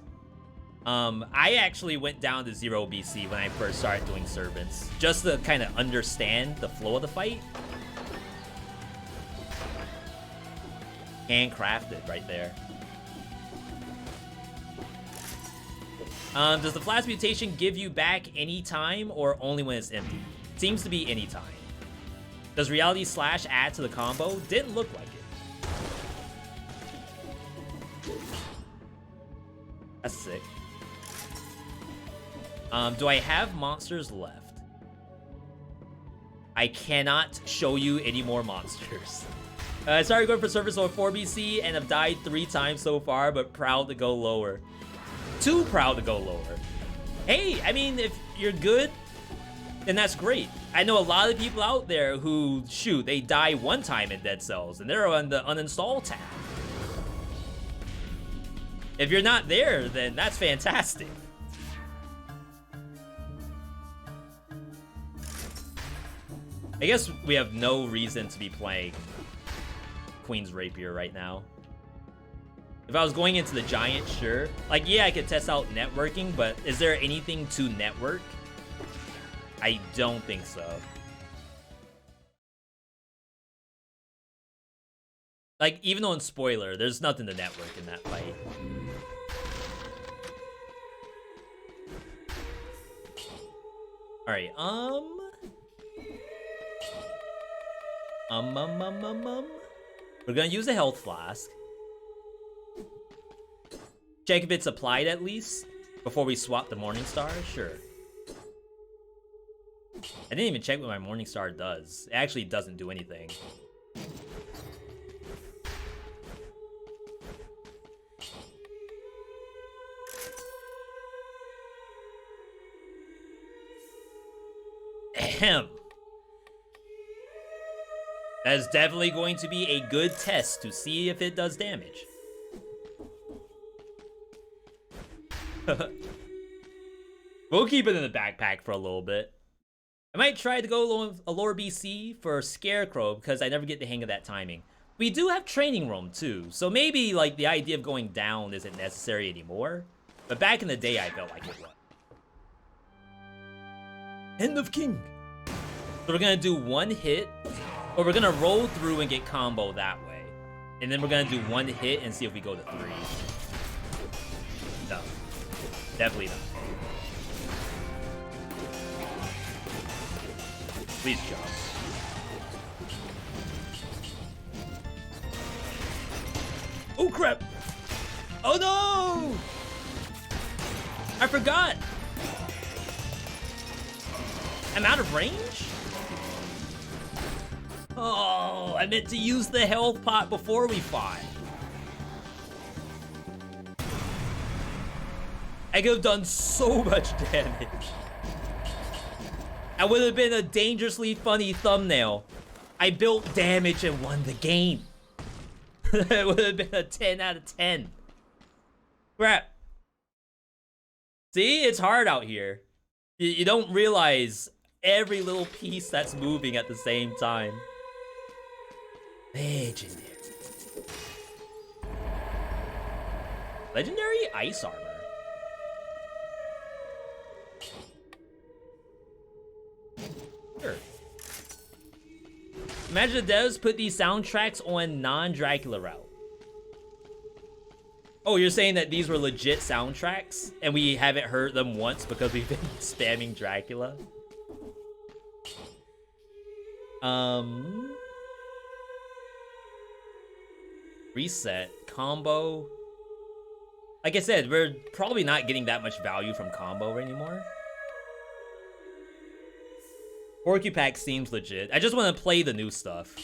I actually went down to 0 BC when I first started doing servants, just to kind of understand the flow of the fight. Handcrafted right there. Does the flash mutation give you back any time or only when it's empty? Seems to be any time. Does reality slash add to the combo? Didn't look like it. That's sick. Do I have monsters left? I cannot show you any more monsters. I started going for service on 4 BC and have died 3 times so far, but proud to go lower. Too proud to go lower. Hey, I mean, if you're good, then that's great. I know a lot of people out there who, shoot, they die 1 time in Dead Cells, and they're on the uninstall tab. If you're not there, then that's fantastic. I guess we have no reason to be playing Queen's Rapier right now. If I was going into the giant, sure. Like, yeah, I could test out networking, but is there anything to network? I don't think so. Like, even on spoiler, there's nothing to network in that fight. Alright, we're gonna use a health flask. Check if it's applied at least before we swap the Morningstar. Sure. I didn't even check what my Morningstar does. It actually doesn't do anything. Ahem. That is definitely going to be a good test to see if it does damage. We'll keep it in the backpack for a little bit. I might try to go a lore BC for Scarecrow because I never get the hang of that timing. We do have Training Room too, so maybe like the idea of going down isn't necessary anymore. But back in the day, I felt like it was. End of King. So we're gonna do 1 hit, or we're gonna roll through and get combo that way. And then we're gonna do 1 hit and see if we go to 3. No. Definitely not. Please jump. Oh crap! Oh no! I forgot! I'm out of range? Oh, I meant to use the health pot before we fought. I could have done so much damage. That would have been a dangerously funny thumbnail. I built damage and won the game. It would have been a 10 out of 10. Crap. See, it's hard out here. You don't realize every little piece that's moving at the same time. Legendary. Legendary ice armor. Sure. Imagine the devs put these soundtracks on non-Dracula route. Oh, you're saying that these were legit soundtracks and we haven't heard them once because we've been spamming Dracula? Reset. Combo. Like I said, we're probably not getting that much value from combo anymore. Porcupine seems legit. I just want to play the new stuff.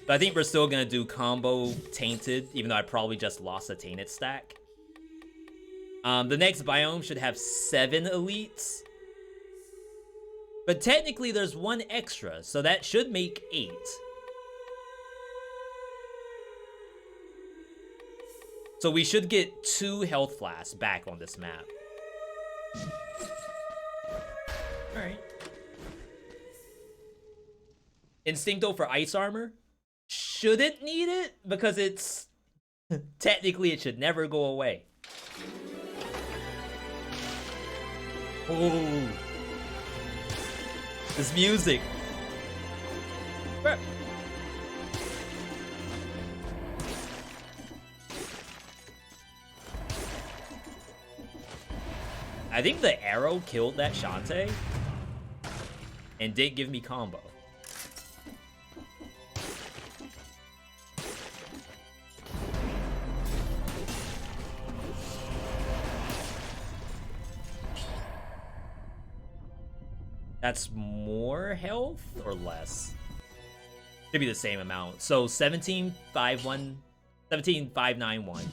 But I think we're still going to do combo tainted, even though I probably just lost a tainted stack. The next biome should have 7 elites. But technically there's 1 extra, so that should make 8. So we should get 2 health flasks back on this map. Alright. Instincto for ice armor? Shouldn't need it, because it's... technically it should never go away. Oh. This music. I think the arrow killed that Shantae and didn't give me combo. That's more health or less? Should be the same amount. So 17,591, 17,591,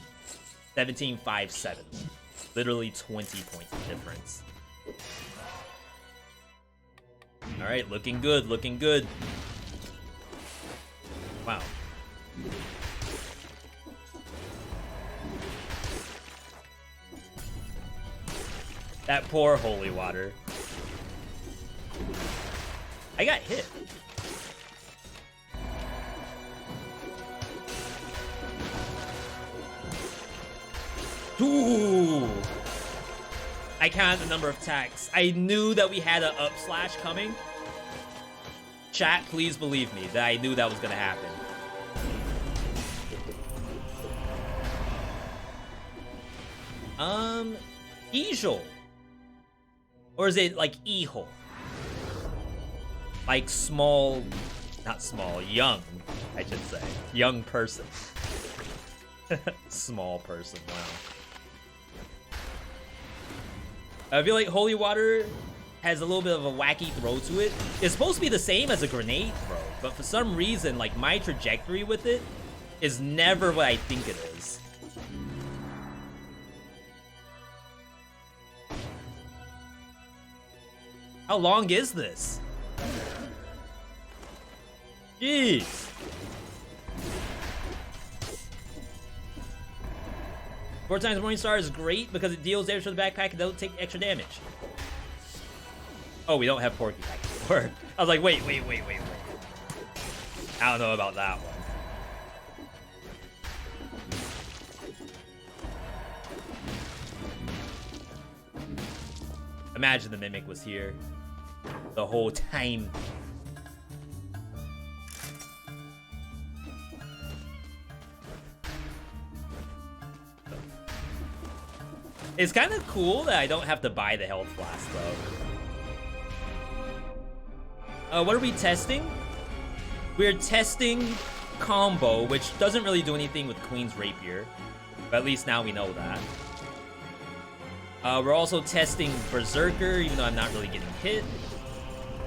17,571. Literally 20 points of difference. All right, looking good, looking good. Wow. That poor holy water. I got hit. Ooh. I counted the number of attacks. I knew that we had an up slash coming. Chat, please believe me that I knew that was gonna happen. Ijol. Or is it like Iho? Like small, not small, young, I should say. Young person. Small person, wow. I feel like holy water has a little bit of a wacky throw to it. It's supposed to be the same as a grenade throw, but for some reason, like my trajectory with it is never what I think it is. How long is this? Jeez. Four times Morningstar is great because it deals damage to the backpack and doesn't take extra damage. Oh, we don't have Porcupine anymore. I was like, wait. I don't know about that one. Imagine the Mimic was here the whole time. It's kind of cool that I don't have to buy the health flask, though. What are we testing? We're testing combo, which doesn't really do anything with Queen's Rapier. But at least now we know that. We're also testing Berserker, even though I'm not really getting hit.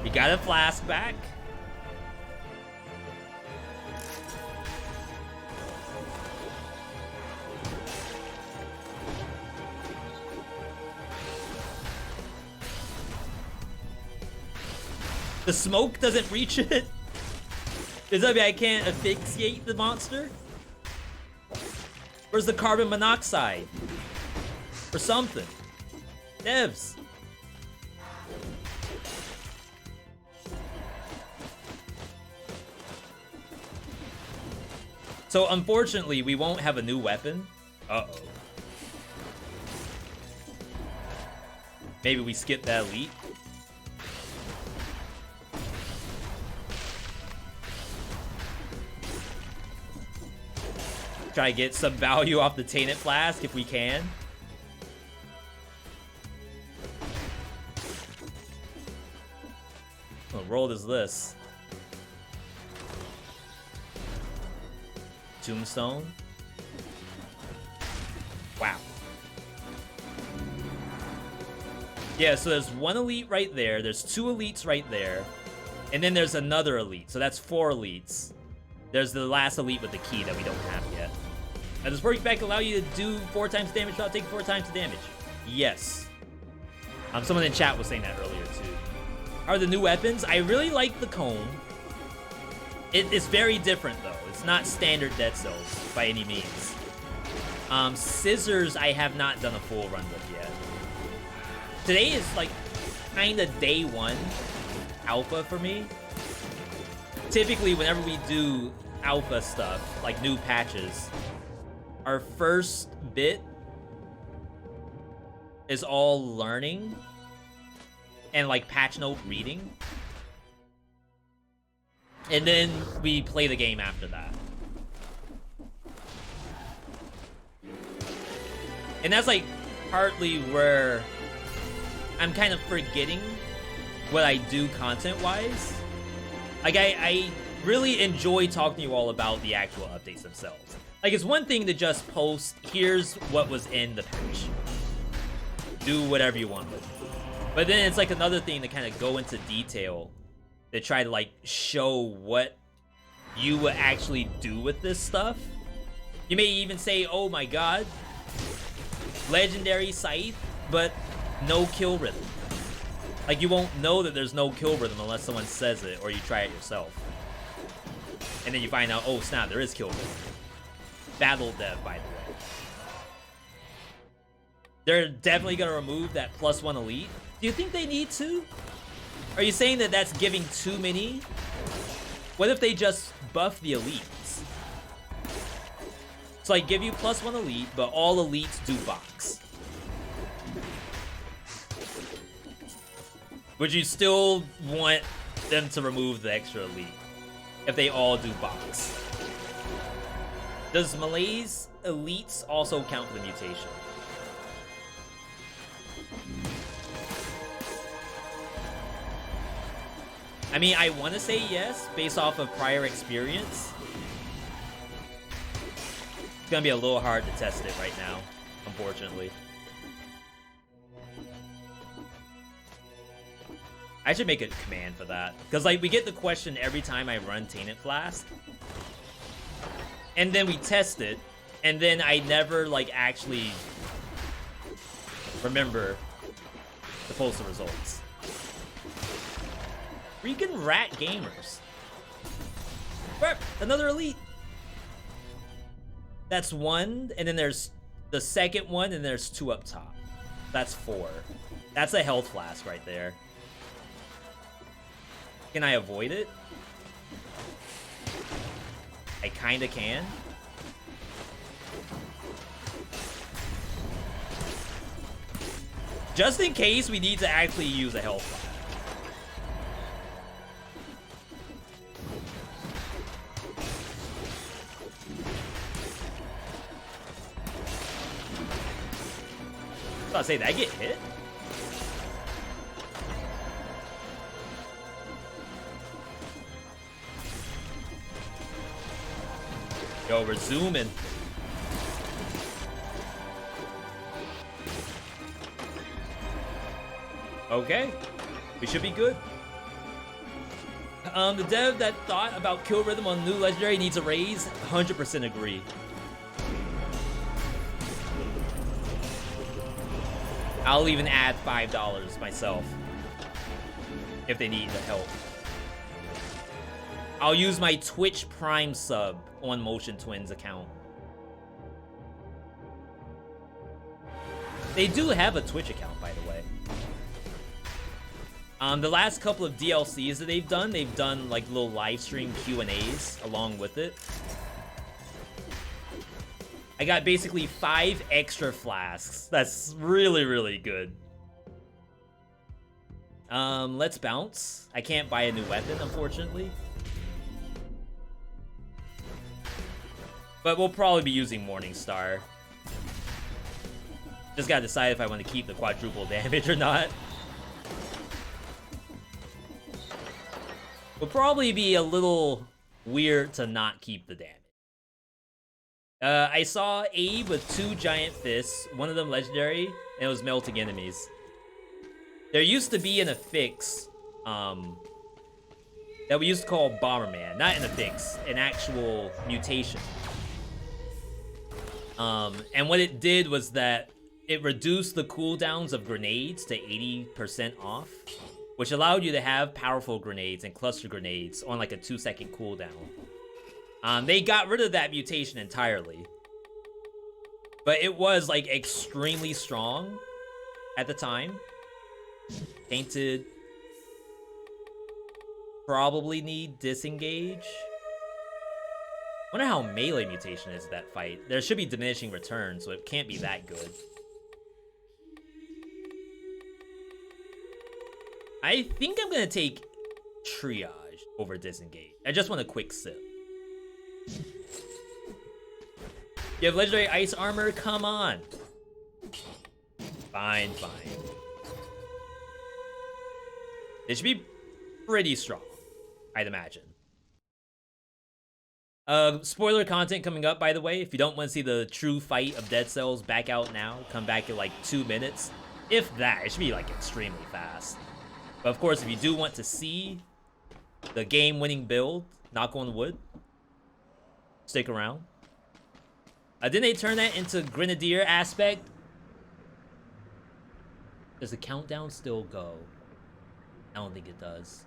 We got a flask back. The smoke doesn't reach it? Does that mean I can't asphyxiate the monster? Where's the carbon monoxide? Or something. Devs. So unfortunately, we won't have a new weapon. Uh-oh. Maybe we skip that elite. Try to get some value off the Tainted Flask if we can. What world is this? Tombstone? Wow. Yeah, so there's one elite right there. There's 2 elites right there. And then there's another elite. So that's 4 elites. There's the last elite with the key that we don't have yet. Now, does work back allow you to do 4 times damage without taking 4 times the damage? Yes. Someone in chat was saying that earlier too. How are the new weapons? I really like the comb. It's very different though. It's not standard Dead Cells by any means. Scissors I have not done a full run with yet. Today is like kind of day 1 alpha for me. Typically, whenever we do alpha stuff, like new patches, our first bit is all learning and like patch note reading. And then we play the game after that. And that's like partly where I'm kind of forgetting what I do content-wise. Like, I really enjoy talking to you all about the actual updates themselves. Like, it's one thing to just post, here's what was in the patch. Do whatever you want with it. But then it's like another thing to kind of go into detail to try to, like, show what you would actually do with this stuff. You may even say, oh my god, legendary scythe, but no kill rhythm. Like, you won't know that there's no kill rhythm unless someone says it or you try it yourself. And then you find out, oh snap, there is kill rhythm. Battle dev, by the way. They're definitely going to remove that +1 elite. Do you think they need to? Are you saying that that's giving too many? What if they just buff the elites? So, like, give you +1 elite, but all elites do box. Would you still want them to remove the extra elite if they all do box? Does Malay's elites also count for the mutation? I mean, I want to say yes, based off of prior experience. It's gonna be a little hard to test it right now, unfortunately. I should make a command for that. Because, like, we get the question every time I run Tainted Flask. And then we test it. And then I never, like, actually remember to post the results. Freaking rat gamers. Burp, another elite. That's 1. And then there's the second one. And there's 2 up top. That's 4. That's a health flask right there. Can I avoid it? I kinda can. Just in case we need to actually use a health flask. I was about to say, did I get hit? Yo, we're zooming. Okay. We should be good. The dev that thought about kill rhythm on new legendary needs a raise. 100% agree. I'll even add $5 myself if they need the help. I'll use my Twitch Prime sub on Motion Twins account. They do have a Twitch account, by the way. The last couple of DLCs that they've done like little live stream Q&As along with it. I got basically 5 extra flasks. That's really, really good. Let's bounce. I can't buy a new weapon, unfortunately. But we'll probably be using Morningstar. Just gotta decide if I want to keep the quadruple damage or not. Would probably be a little weird to not keep the damage. I saw Abe with 2 giant fists, one of them legendary, and it was melting enemies. There used to be an affix, that we used to call Bomberman. Not an affix, an actual mutation. And what it did was that it reduced the cooldowns of grenades to 80% off, which allowed you to have powerful grenades and cluster grenades on like a 2-second cooldown. They got rid of that mutation entirely. But it was like extremely strong at the time. Tainted. Probably need disengage. Wonder how melee mutation is that fight. There should be diminishing return, so it can't be that good. I think I'm gonna take triage over disengage. I just want a quick sip. You have legendary ice armor? Come on. Fine, fine. It should be pretty strong, I'd imagine. Spoiler content coming up, by the way. If you don't want to see the true fight of Dead Cells, back out now. Come back in like 2 minutes. If that, it should be like extremely fast. But of course, if you do want to see the game-winning build, knock on wood, stick around. Didn't they turn that into Grenadier aspect? Does the countdown still go? I don't think it does.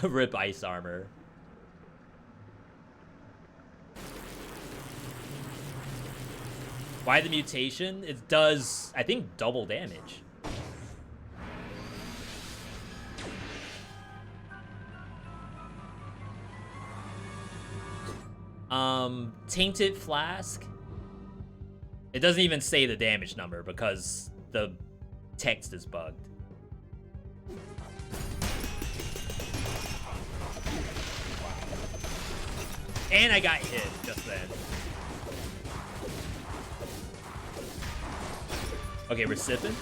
Rip ice armor. Why the mutation? It does, I think, double damage. Tainted Flask. It doesn't even say the damage number because the text is bugged. And I got hit just then. Okay, we're sipping.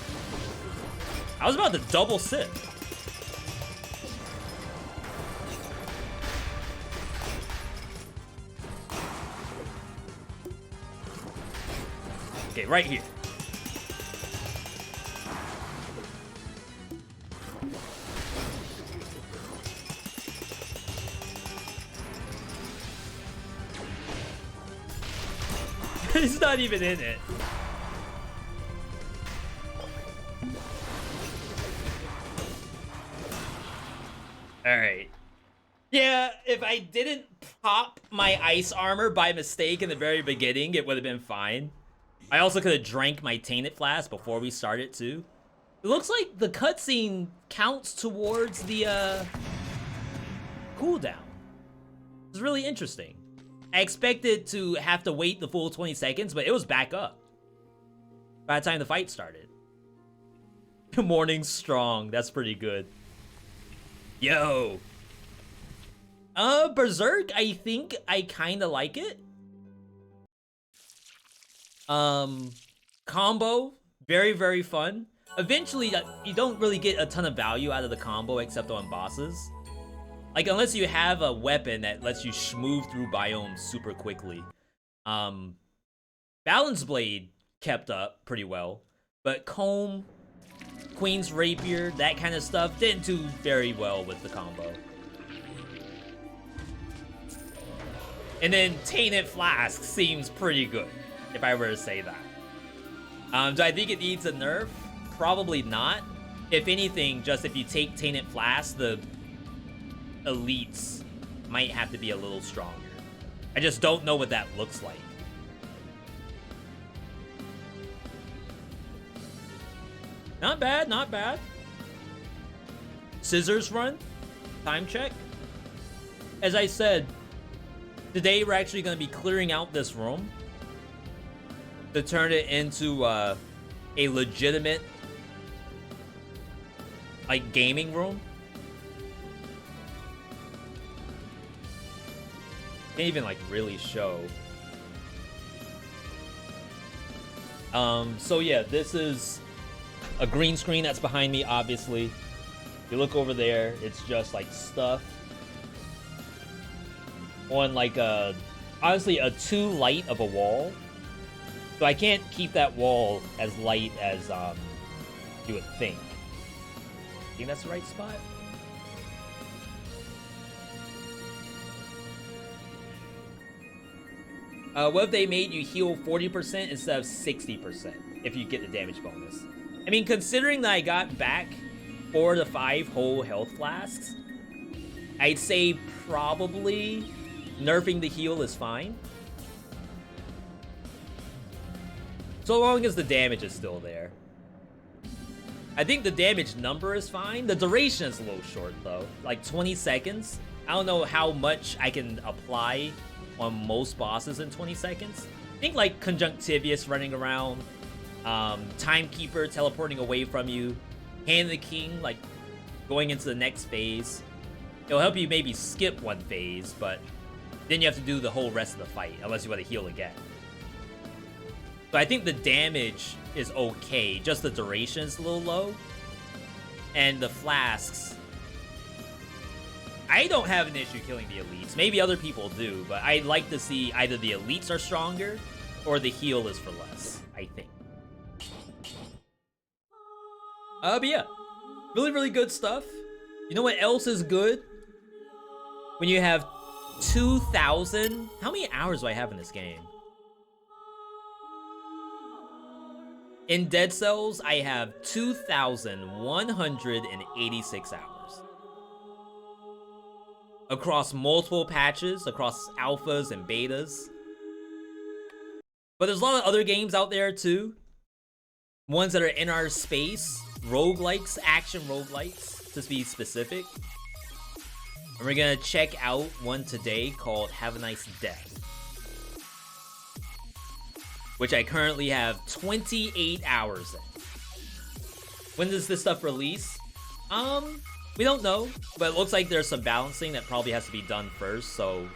I was about to double sip. Okay, right here. It's not even in it. Alright. Yeah, if I didn't pop my ice armor by mistake in the very beginning, it would have been fine. I also could have drank my Tainted Flask before we started, too. It looks like the cutscene counts towards the, cooldown. It's really interesting. I expected to have to wait the full 20 seconds, but it was back up by the time the fight started. Morning strong. That's pretty good. Yo. Berserk, I think I kind of like it. Combo, very, very fun. Eventually, you don't really get a ton of value out of the combo except on bosses. Like, unless you have a weapon that lets you move through biomes super quickly. Balance Blade kept up pretty well. But Comb, Queen's Rapier, that kind of stuff didn't do very well with the combo. And then Tainted Flask seems pretty good, if I were to say that. Do I think it needs a nerf? Probably not. If anything, just if you take Tainted Flask, the elites might have to be a little stronger. I just don't know what that looks like. Not bad, not bad. Scissors run. Time check. As I said, today we're actually going to be clearing out this room to turn it into a legitimate, like, gaming room. Can't even like really show. So yeah, this is a green screen that's behind me, obviously. You look over there, it's just like stuff on like a, honestly, a too light of a wall. So I can't keep that wall as light as you would think. Think that's the right spot? What if they made you heal 40% instead of 60% if you get the damage bonus? I mean, considering that I got back 4 to 5 whole health flasks, I'd say probably nerfing the heal is fine. So long as the damage is still there. I think the damage number is fine. The duration is a little short, though. Like 20 seconds. I don't know how much I can apply on most bosses in 20 seconds. I think like Conjunctivius running around, Timekeeper teleporting away from you, Hand the King like going into the next phase. It'll help you maybe skip one phase, but then you have to do the whole rest of the fight unless you want to heal again. So I think the damage is okay, just the duration is a little low. And the flasks, I don't have an issue killing the elites. Maybe other people do, but I'd like to see either the elites are stronger or the heal is for less, I think. But yeah, really, really good stuff. You know what else is good? When you have 2,000... How many hours do I have in this game? In Dead Cells, I have 2,186 hours. Across multiple patches, across alphas and betas. But there's a lot of other games out there too. Ones that are in our space. Roguelikes, action roguelikes, to be specific. And we're gonna check out one today called Have a Nice Death, which I currently have 28 hours in. When does this stuff release? We don't know, but it looks like there's some balancing that probably has to be done first, so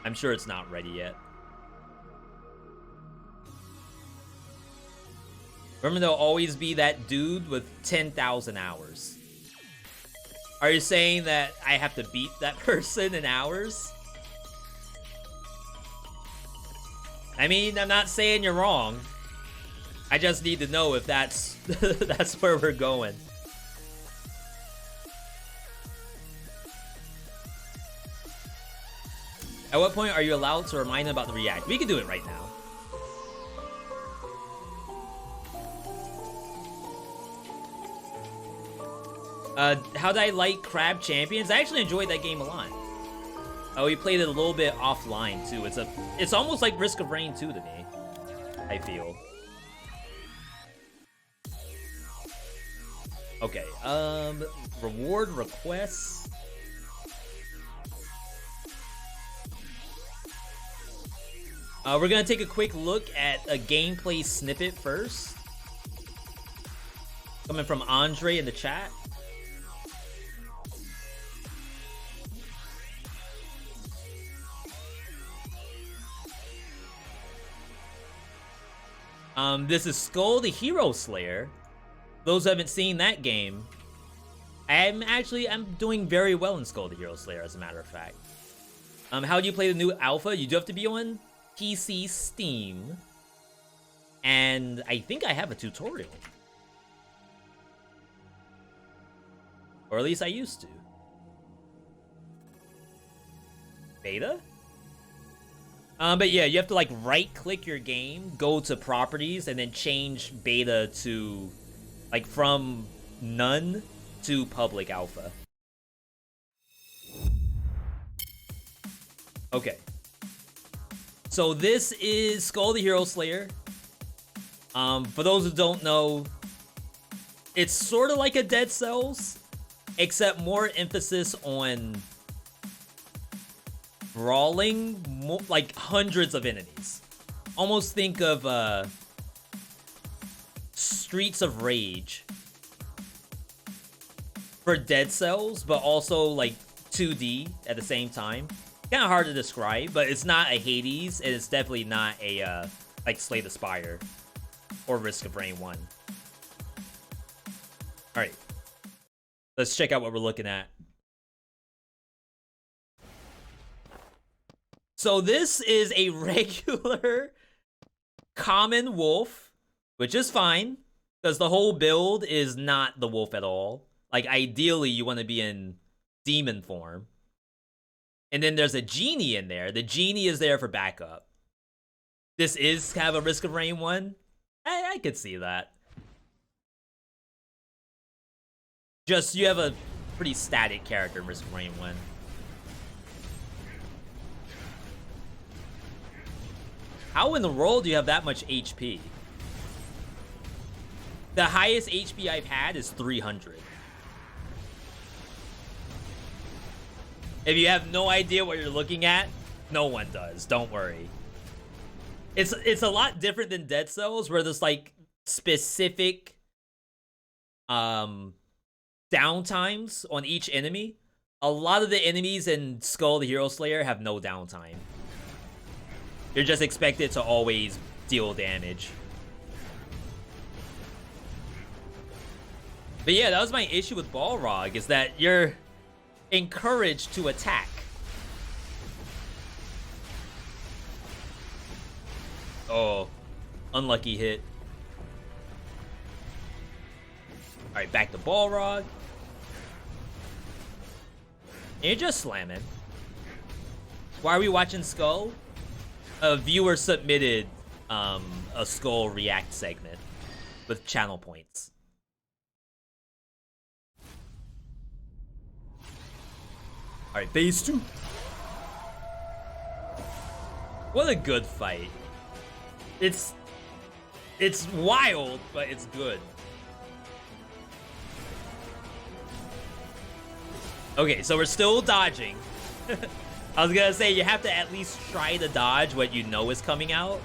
I'm sure it's not ready yet. Remember, there'll always be that dude with 10,000 hours. Are you saying that I have to beat that person in hours? I mean, I'm not saying you're wrong. I just need to know if that's that's where we're going. At what point are you allowed to remind them about the react? We can do it right now. How did I like Crab Champions? I actually enjoyed that game a lot. We played it a little bit offline too. It's almost like Risk of Rain 2 to me, I feel. Okay, reward requests. We're gonna take a quick look at a gameplay snippet first. Coming from Andre in the chat. This is Skull the Hero Slayer. Those who haven't seen that game, I'm doing very well in Skull the Hero Slayer, as a matter of fact. How do you play the new alpha? You do have to be on PC Steam. And I think I have a tutorial. Or at least I used to. Beta? But yeah, you have to like right-click your game, go to properties, and then change beta to like from none to public alpha. Okay. So this is Skull the Hero Slayer. For those who don't know, it's sort of like a Dead Cells, except more emphasis on brawling, like hundreds of enemies. Almost think of Streets of Rage for Dead Cells, but also like 2D at the same time. Kind of hard to describe, but it's not a Hades, and it's definitely not a like Slay the Spire or Risk of Rain 1. All right, let's check out what we're looking at. So this is a regular common wolf, which is fine because the whole build is not the wolf at all. Like ideally, you want to be in demon form. And then there's a genie in there. The genie is there for backup. This is kind of a Risk of Rain 1. I could see that. Just, you have a pretty static character in Risk of Rain 1. How in the world do you have that much HP? The highest HP I've had is 300. If you have no idea what you're looking at, no one does. Don't worry. It's a lot different than Dead Cells, where there's like specific downtimes on each enemy. A lot of the enemies in Skull the Hero Slayer have no downtime. You're just expected to always deal damage. But yeah, that was my issue with Balrog, is that you're encouraged to attack. Oh, unlucky hit. Alright, back to Balrog. And you're just slamming. Why are we watching Skull? A viewer submitted a Skull React segment with channel points. Alright, phase 2. What a good fight. It's wild, but it's good. Okay, so we're still dodging. I was gonna say, you have to at least try to dodge what you know is coming out.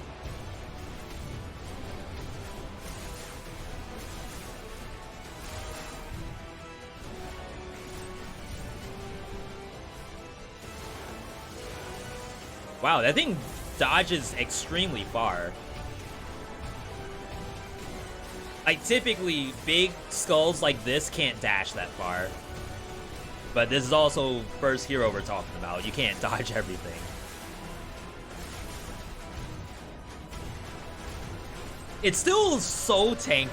Wow, that thing dodges extremely far. Like, typically, big skulls like this can't dash that far. But this is also first hero we're talking about. You can't dodge everything. It's still so tanky.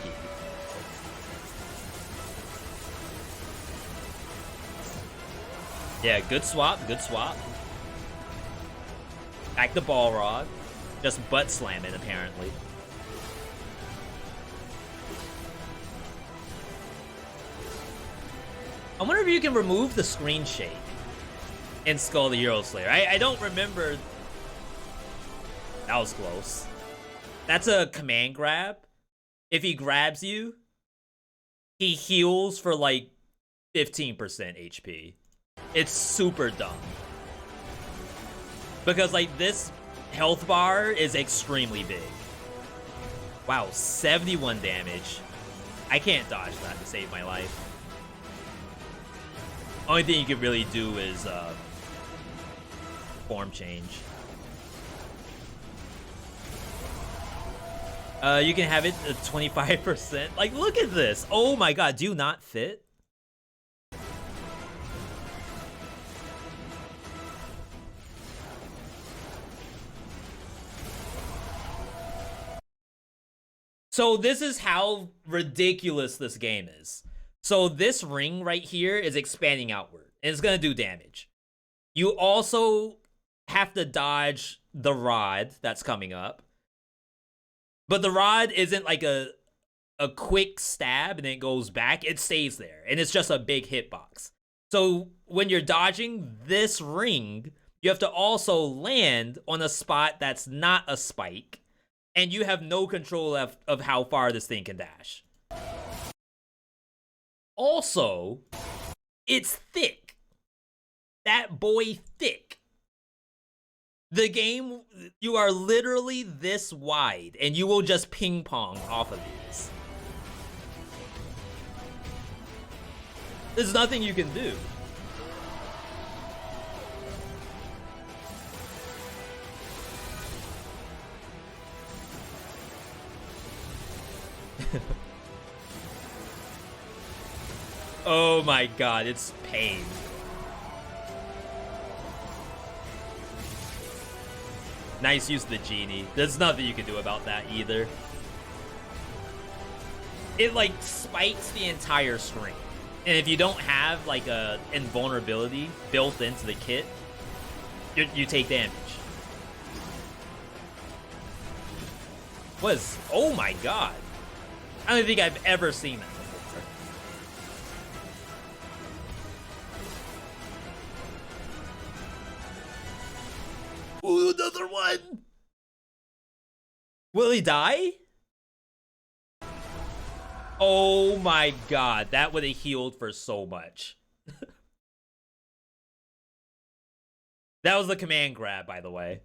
Yeah, good swap, good swap. Back to Balrog. Just butt slamming, apparently. I wonder if you can remove the screen shake in Skull the Hero Slayer. I don't remember. That was close. That's a command grab. If he grabs you, he heals for like 15% HP. It's super dumb. Because like this health bar is extremely big. Wow, 71 damage. I can't dodge that to save my life. Only thing you can really do is form change. You can have it at 25%. Like, look at this. Oh my god, do you not fit? So this is how ridiculous this game is. So this ring right here is expanding outward, and it's gonna do damage. You also have to dodge the rod that's coming up. But the rod isn't like a quick stab and then it goes back. It stays there, and it's just a big hitbox. So when you're dodging this ring, you have to also land on a spot that's not a spike, and you have no control of how far this thing can dash. Also, it's thick. That boy thick. The game, you are literally this wide, and you will just ping pong off of these. There's nothing you can do. Oh my god, it's pain. Nice use of the genie. There's nothing you can do about that either. It like spikes the entire screen. And if you don't have like a invulnerability built into the kit, you take damage. Oh my god. I don't think I've ever seen that before. Ooh, another one! Will he die? Oh my god, that would have healed for so much. That was the command grab, by the way.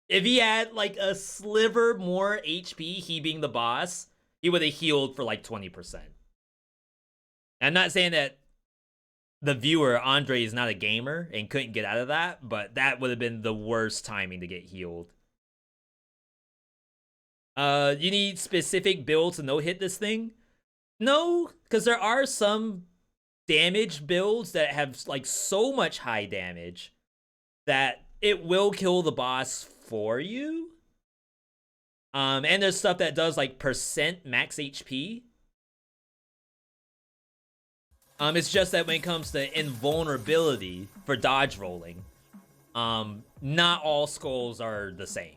If he had like a sliver more HP, he being the boss, he would have healed for like 20%. I'm not saying that the viewer, Andre, is not a gamer and couldn't get out of that, but that would have been the worst timing to get healed. You need specific builds to no-hit this thing? No, because there are some damage builds that have like so much high damage that it will kill the boss for you. And there's stuff that does like percent max HP. It's just that when it comes to invulnerability for dodge rolling, not all skulls are the same.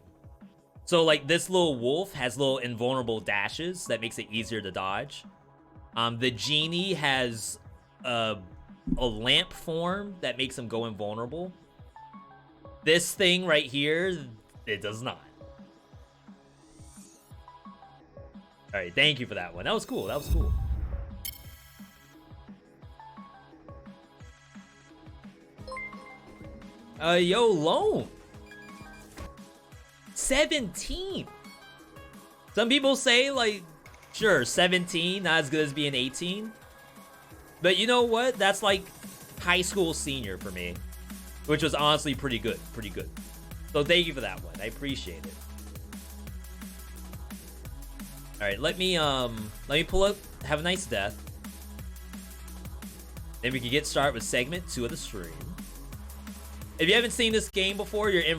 So like this little wolf has little invulnerable dashes that makes it easier to dodge. The genie has a lamp form that makes him go invulnerable. This thing right here, it does not. All right, thank you for that one. That was cool. That was cool. Yo, Lone. 17. Some people say, like, sure, 17, not as good as being 18. But you know what? That's like high school senior for me, which was honestly pretty good. Pretty good. So thank you for that one. I appreciate it. All right, let me pull up Have a Nice Death. Then we can get started with segment 2 of the stream. If you haven't seen this game before, you're in for